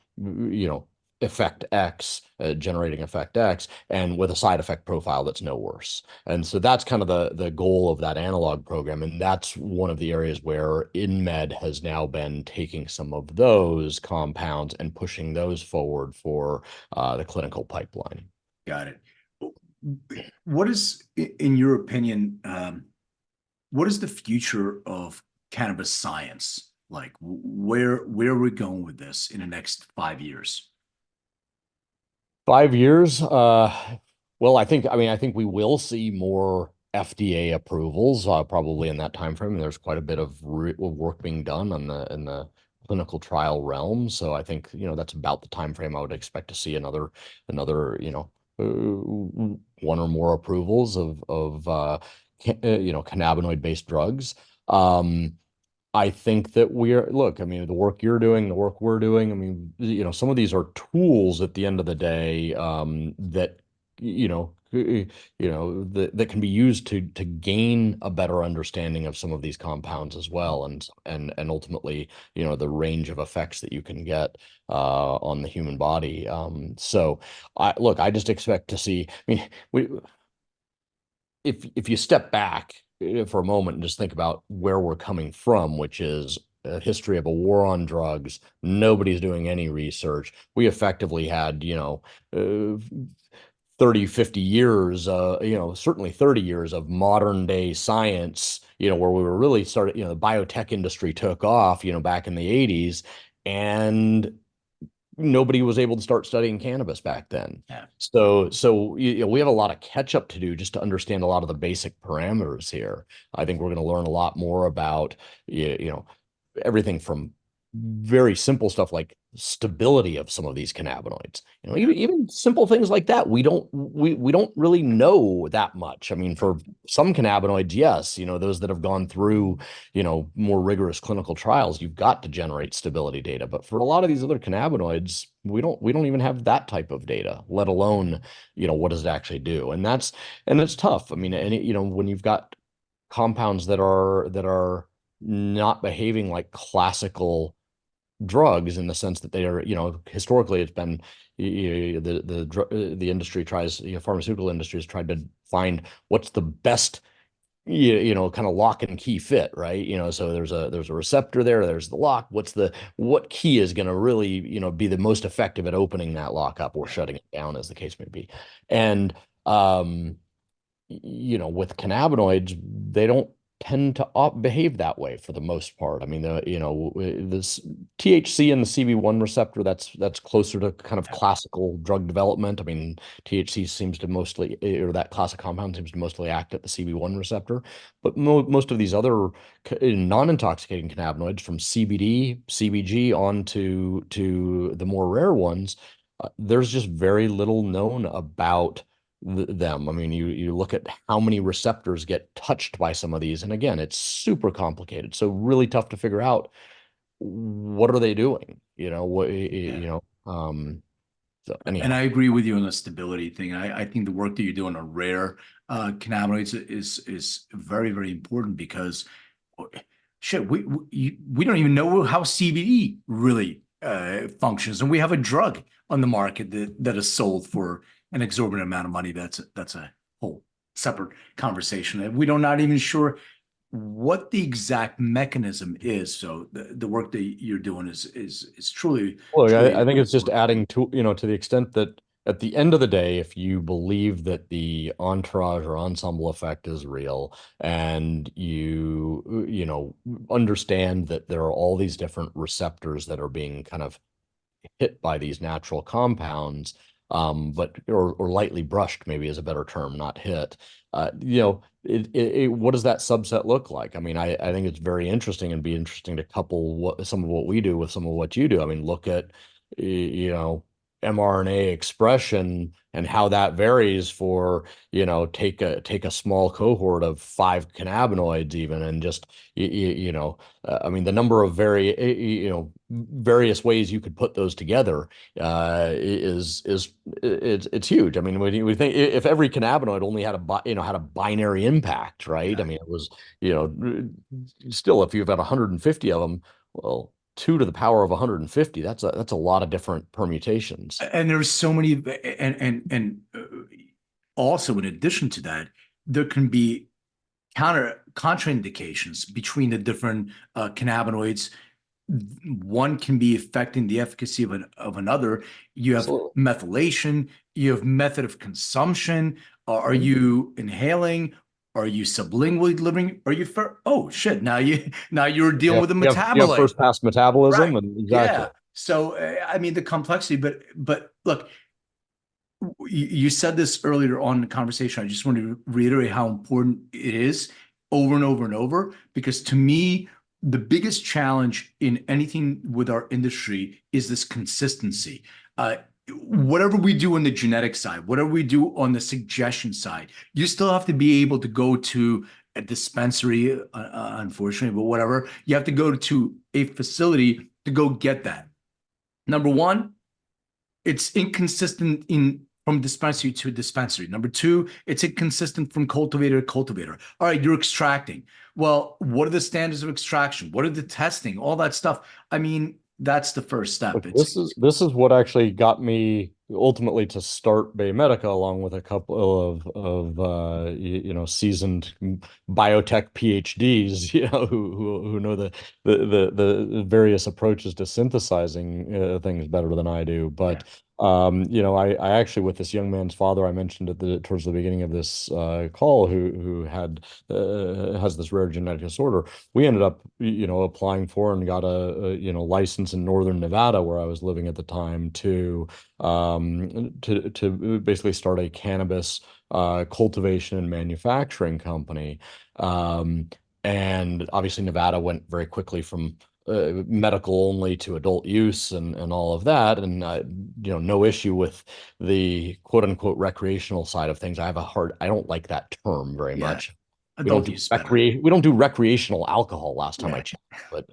effect X, generating effect X, and with a side effect profile that's no worse. And so that's kind of the goal of that analog program, and that's one of the areas where InMed has now been taking some of those compounds and pushing those forward for the clinical pipeline. Got it. What is, in your opinion, what is the future of cannabis science? Like, where are we going with this in the next 5 years? 5 years. Well, I think we will see more FDA approvals probably in that time frame. There's quite a bit of work being done on the in the clinical trial realm. So I think, that's about the time frame I would expect to see another, one or more approvals of cannabinoid based drugs. Um, I think that look, I mean, the work you're doing, the work we're doing, I mean, some of these are tools at the end of the day, that, that can be used to gain a better understanding of some of these compounds as well, and ultimately, the range of effects that you can get on the human body. So I just expect to see, I mean, if you step back for a moment and just think about where we're coming from, which is a history of a war on drugs, nobody's doing any research. We effectively had, 30, 50 years, certainly 30 years of modern day science, where we were really started, the biotech industry took off, back in the 80s, and nobody was able to start studying cannabis back then. Yeah. So we have a lot of catch up to do just to understand a lot of the basic parameters here. I think we're going to learn a lot more about, everything from very simple stuff like stability of some of these cannabinoids. Even simple things like that, we don't really know that much. I mean, for some cannabinoids, yes, those that have gone through, more rigorous clinical trials, you've got to generate stability data. But for a lot of these other cannabinoids, we don't even have that type of data, let alone, what does it actually do? And it's tough. I mean, when you've got compounds that are not behaving like classical drugs in the sense that they are, historically it's been the industry tries, pharmaceutical industry has tried to find what's the best, kind of lock and key fit, right? So there's a receptor there's the lock. What key is going to really, be the most effective at opening that lock up or shutting it down, as the case may be. And with cannabinoids, they don't tend to behave that way for the most part. I mean, this THC and the CB1 receptor, that's closer to kind of classical drug development. I mean, THC seems to mostly, or that class of compound seems to mostly act at the CB1 receptor, but most of these other non-intoxicating cannabinoids, from CBD, CBG on to the more rare ones, there's just very little known about them. I mean, you look at how many receptors get touched by some of these, and again, it's super complicated. So really tough to figure out what are they doing. So anyhow. And I agree with you on the stability thing. I think the work that you do on a rare cannabinoids is very, very important, because shit, we don't even know how CBD really functions, and we have a drug on the market that is sold for an exorbitant amount of money. That's a whole separate conversation. And we're not even sure what the exact mechanism is. So the work that you're doing is truly. Well, truly I think it's just important. adding to the extent that at the end of the day, if you believe that the entourage or ensemble effect is real, and you understand that there are all these different receptors that are being kind of hit by these natural compounds, but or lightly brushed, maybe is a better term, not hit. What does that subset look like? I mean, I think it's very interesting, and be interesting to couple some of what we do with some of what you do. I mean, look at mRNA expression and how that varies for, take a small cohort of 5 cannabinoids even, and just, I mean, the number of various ways you could put those together it's huge. I mean, when you think, if every cannabinoid only had a binary impact, right? Yeah. I mean, it was, still, if you've got 150 of them, well, 2 to the power of 150, that's a lot of different permutations. And there's so many, and also in addition to that, there can be contraindications between the different cannabinoids. One can be affecting the efficacy of another. You have Absolutely. methylation, you have method of consumption. Are you inhaling? Are you sublingually delivering? Are you oh shit, now you're dealing with a You have metabolite. first pass metabolism, Right. and exactly. Yeah. So, I mean, the complexity, but look, you said this earlier on in the conversation. I just want to reiterate how important it is over and over and over, because to me, the biggest challenge in anything with our industry is this consistency. Whatever we do on the genetic side, whatever we do on the suggestion side, you still have to be able to go to a dispensary, unfortunately, but whatever. You have to go to a facility to go get that. Number one, it's inconsistent in from dispensary to dispensary. Number two, it's inconsistent from cultivator to cultivator. All right, you're extracting. Well, what are the standards of extraction? What are the testing? All that stuff. I mean, that's the first step. Look, It's this is what actually got me ultimately to start Biomedica, along with a couple of seasoned biotech PhDs, who know the various approaches to synthesizing things better than I do. yeah, But I actually, with this young man's father I mentioned towards the beginning of this call, who has this rare genetic disorder, we ended up applying for and got a license in northern Nevada, where I was living at the time, to basically start a cannabis cultivation and manufacturing company. And obviously Nevada went very quickly from medical only to adult use and all of that, and no issue with the quote unquote recreational side of things. I don't like that term very yeah. much. Adult use better. We don't do recreational alcohol last time I Yeah. checked, but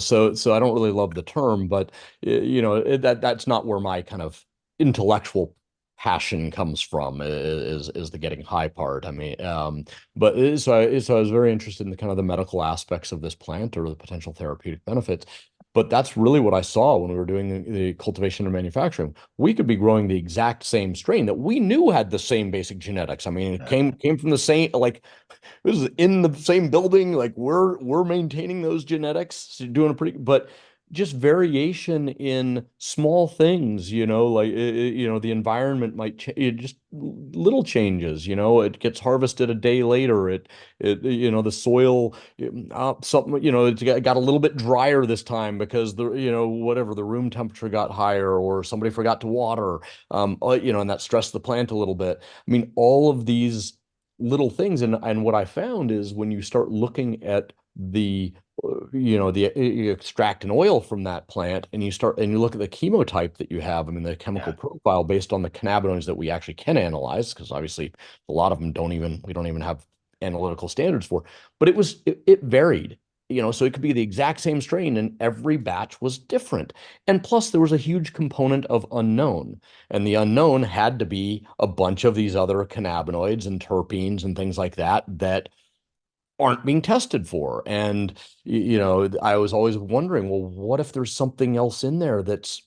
so I don't really love the term, but that's not where my kind of intellectual passion comes from, is the getting high part. I mean, so I was very interested in the kind of the medical aspects of this plant, or the potential therapeutic benefits. But that's really what I saw when we were doing the cultivation and manufacturing. We could be growing the exact same strain that we knew had the same basic genetics. I mean, it Yeah. came from the same, like, this is in the same building. Like, we're maintaining those genetics, doing a pretty, but just variation in small things, like the environment might change, just little changes. It gets harvested a day later. The soil, something, it's got a little bit drier this time because whatever, the room temperature got higher, or somebody forgot to water, and that stressed the plant a little bit. I mean, all of these little things. And what I found is, when you start looking at you extract an oil from that plant, and you look at the chemotype that you have, I mean, the chemical Yeah. profile based on the cannabinoids that we actually can analyze, because obviously a lot of them we don't even have analytical standards for, but it varied. So it could be the exact same strain, and every batch was different. And plus, there was a huge component of unknown. And the unknown had to be a bunch of these other cannabinoids and terpenes and things like that aren't being tested for. And, I was always wondering, well, what if there's something else in there that's,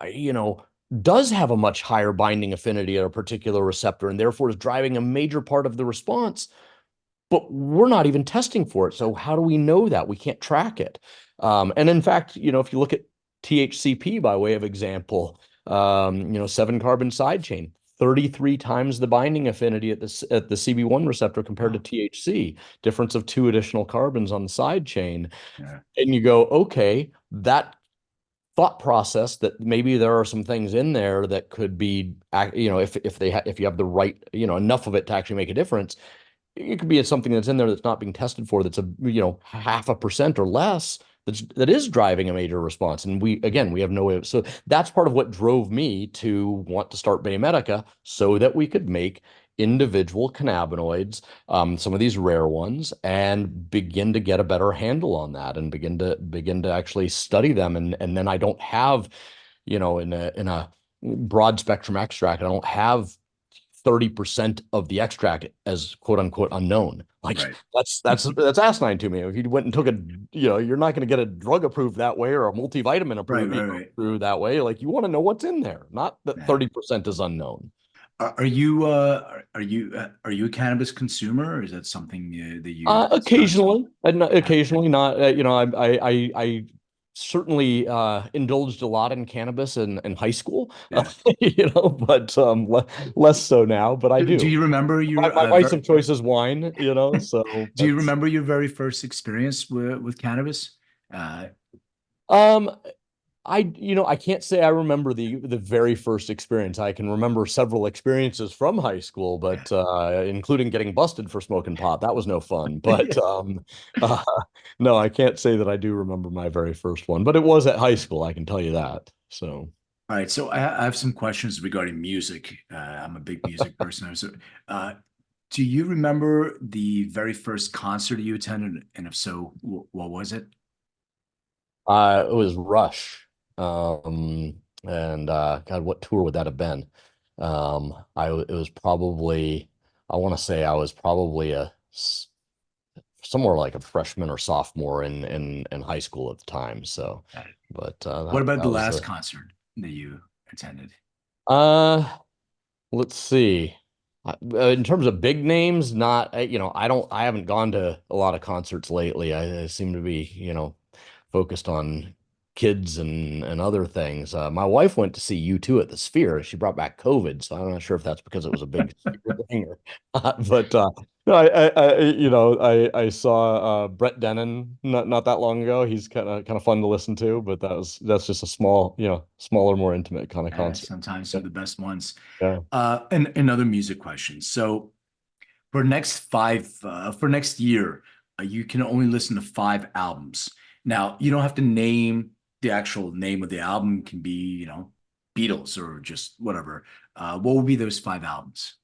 you know, does have a much higher binding affinity at a particular receptor, and therefore is driving a major part of the response, but we're not even testing for it. So how do we know that? We can't track it. And in fact, if you look at THCP by way of example, 7-carbon side chain, 33 times the binding affinity at the CB1 receptor compared to Wow. THC, difference of 2 additional carbons on the side chain. Yeah. And you go, okay, that thought process, that maybe there are some things in there that could be, if you have the right, enough of it to actually make a difference, it could be something that's in there that's not being tested for, that's a 0.5% or less, that is driving a major response. And we have no way of, so that's part of what drove me to want to start Biomedica, so that we could make individual cannabinoids, some of these rare ones, and begin to get a better handle on that, and begin to actually study them. And then I don't have, in a broad spectrum extract, I don't have 30% of the extract as quote unquote unknown. Like, Right. that's asinine to me. If you went and took you're not going to get a drug approved that way, or a multivitamin Right. approved, Right. Right. approved that way. Like, you want to know what's in there, not that Yeah. 30% is unknown. Are you a cannabis consumer, or is that something that you discuss? Occasionally, and Yeah. occasionally not. I certainly indulged a lot in cannabis in high school, Yeah. but less so now. But I Do do. you remember My, your my vice of choice is wine, so do you that's remember your very first experience with cannabis? Uh, um I can't say I remember the very first experience. I can remember several experiences from high school, Yeah. but including getting busted for smoking pot. That was no fun. But Yeah. uh, no, I can't say that I do remember my very first one. But it was at high school, I can tell you that. So, All right, so I have some questions regarding music. I'm a big music person. So, uh, do you remember the very first concert you attended? And if so, what was it? it was Rush. And God, what tour would that have been? It was probably, I want to say I was probably somewhere like a freshman or sophomore in high school at the time. So, but What about the that was last the concert that you attended? uh let's see. In terms of big names, not I haven't gone to a lot of concerts lately. I seem to be, focused on kids and other things. My wife went to see U2 at the Sphere. She brought back COVID, so I'm not sure if that's because it was a big Sphere thing or not. But no, I saw Brett Dennen not that long ago. He's kind of fun to listen to, but that's just a small, smaller, more intimate kind of concert. Sometimes Yeah. they're the best ones. Yeah. And another music question. So for next year, you can only listen to 5 albums. Now, you don't have to name the actual name of the album. It can be, Beatles or just whatever. What would be those 5 albums?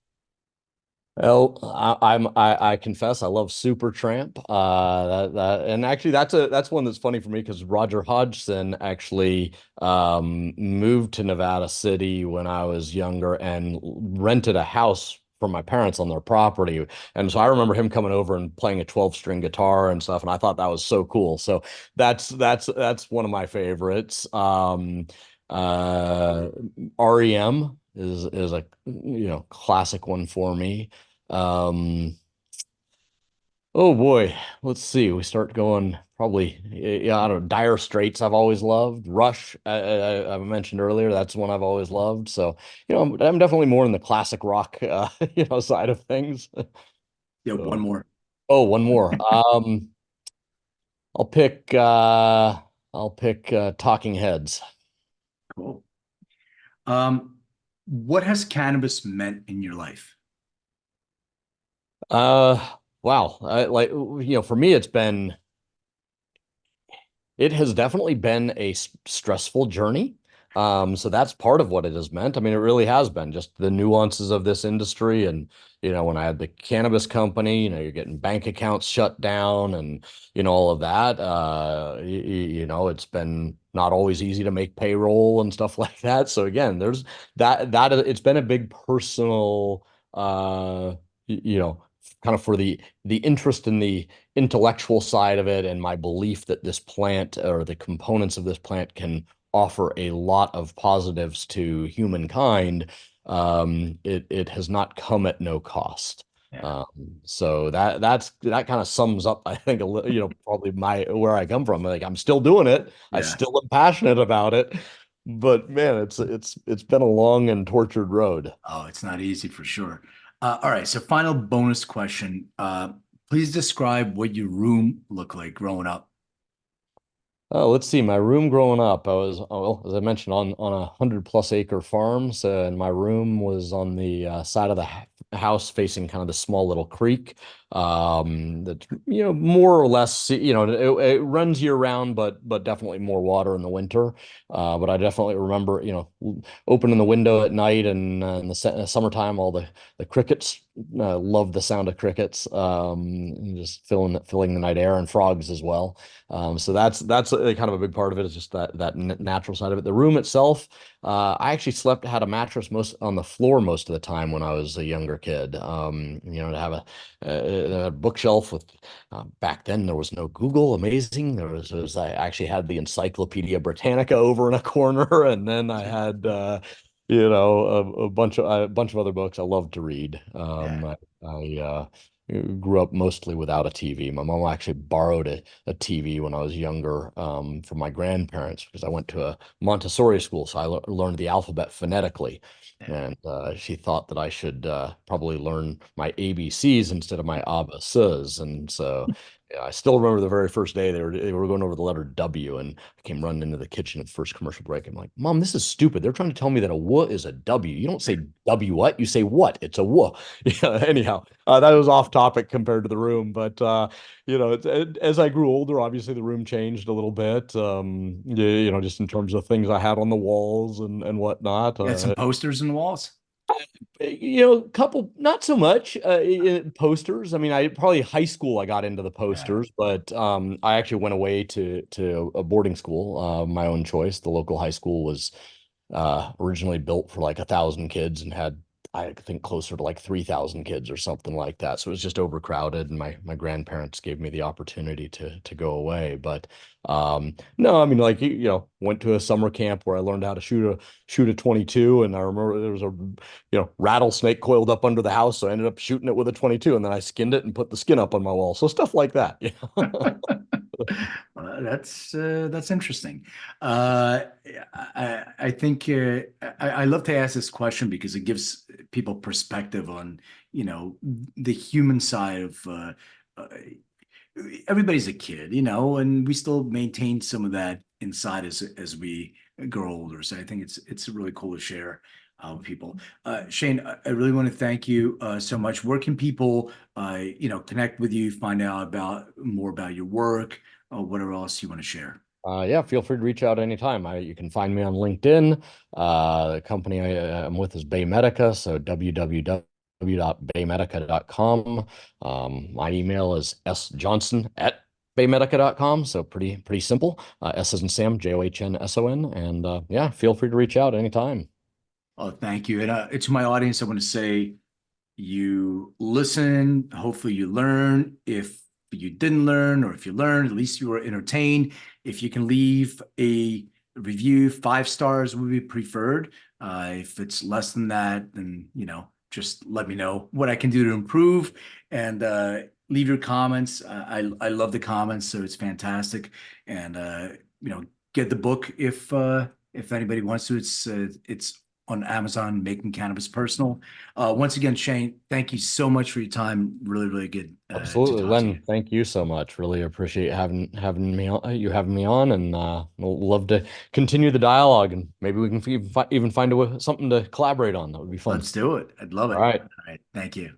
Well, I confess I love Supertramp. And actually that's one that's funny for me because Roger Hodgson actually moved to Nevada City when I was younger and rented a house from my parents on their property. And so I remember him coming over and playing a 12-string guitar and stuff, and I thought that was so cool. So that's one of my favorites. Uh REM is a classic one for me. Um, oh boy, let's see. We start going probably, yeah, I don't know. Dire Straits, I've always loved. Rush, I mentioned earlier, that's one I've always loved. So, I'm definitely more in the classic rock, side of things. Yeah, one So, more. oh, one more. I'll pick, uh, I'll pick Talking Heads. Cool. Um, what has cannabis meant in your life? Wow. For me, it has definitely been a stressful journey. So that's part of what it has meant. I mean, it really has been just the nuances of this industry. And, when I had the cannabis company, you're getting bank accounts shut down and, all of that. It's been not always easy to make payroll and stuff like that. So again, there's it's been a big personal, kind of for the interest in the intellectual side of it and my belief that this plant or the components of this plant can offer a lot of positives to humankind, it has not come at no cost. Yeah. Um, so that kind of sums up, I think, probably my where I come from. Like I'm still doing it. I Yeah. still am passionate about it, but man, it's been a long and tortured road. Oh, it's not easy for sure. All right. So, final bonus question. Please describe what your room looked like growing up. Oh, let's see. My room growing up, well, as I mentioned, on a 100+ acre farm. So, and my room was on the side of the house facing kind of the small little creek. That more or less, it runs year round, but definitely more water in the winter. But I definitely remember, opening the window at night and in the summertime, all the crickets. Love the sound of crickets. And just filling the night air and frogs as well. So that's kind of a big part of it is just that natural side of it. The room itself, I actually had a mattress most on the floor most of the time when I was a younger kid. To have a bookshelf with back then there was no Google. Amazing. I actually had the Encyclopedia Britannica over in a corner, and then I had a bunch of other books I love to read. Yeah. I grew up mostly without a TV. My mom actually borrowed a TV when I was younger from my grandparents because I went to a Montessori school, so I learned the alphabet phonetically. Yeah. And she thought that I should probably learn my ABCs instead of my ABCs. And so Yeah, I still remember the very first day they were going over the letter W, and I came running into the kitchen at the first commercial break. I'm like, Mom, this is stupid. They're trying to tell me that a W is a W. You don't say W what? You say what? It's a W. Yeah. Anyhow, that was off topic compared to the room, but as I grew older, obviously the room changed a little bit. Just in terms of things I had on the walls and whatnot. You had some posters in the walls. Couple, not so much posters. I mean, I probably high school I got into the Yeah. posters, but I actually went away to a boarding school, my own choice. The local high school was originally built for like 1,000 kids and had, I think, closer to like 3,000 kids or something like that. So it was just overcrowded, and my grandparents gave me the opportunity to go away. But no, I mean, like went to a summer camp where I learned how to shoot a 22, and I remember there was a rattlesnake coiled up under the house, so I ended up shooting it with a 22, and then I skinned it and put the skin up on my wall. So stuff like that. That's interesting. I think I love to ask this question because it gives people perspective on, the human side of uh, everybody's a kid, and we still maintain some of that inside as we grow older. So I think it's really cool to share with people. Shane, I really want to thank you so much. Where can people, connect with you, find out about more about your work, whatever else you want to share? Yeah, feel free to reach out anytime. You can find me on LinkedIn. The company I'm with is Baymedica, so www.baymedica.com. My email is sjohnson@baymedica.com, so pretty simple. S as in Sam, JOHNSON, and yeah, feel free to reach out anytime. Oh, thank you. And to my audience, I want to say you listen, hopefully you learn. If you didn't learn, or if you learned, at least you were entertained. If you can leave a review, 5 stars would be preferred. If it's less than that, then just let me know what I can do to improve, and leave your comments. I love the comments, so it's fantastic. And get the book if anybody wants to. It's on Amazon, Making Cannabis Personal. Once again, Shane, thank you so much for your time. Really, really good to Absolutely, talk to you. Len. Thank you so much. Really appreciate having me on, having me on, and we'll love to continue the dialogue, and maybe we can even find something to collaborate on. That would be fun. Let's do it. I'd love All it. right. All right. Thank you.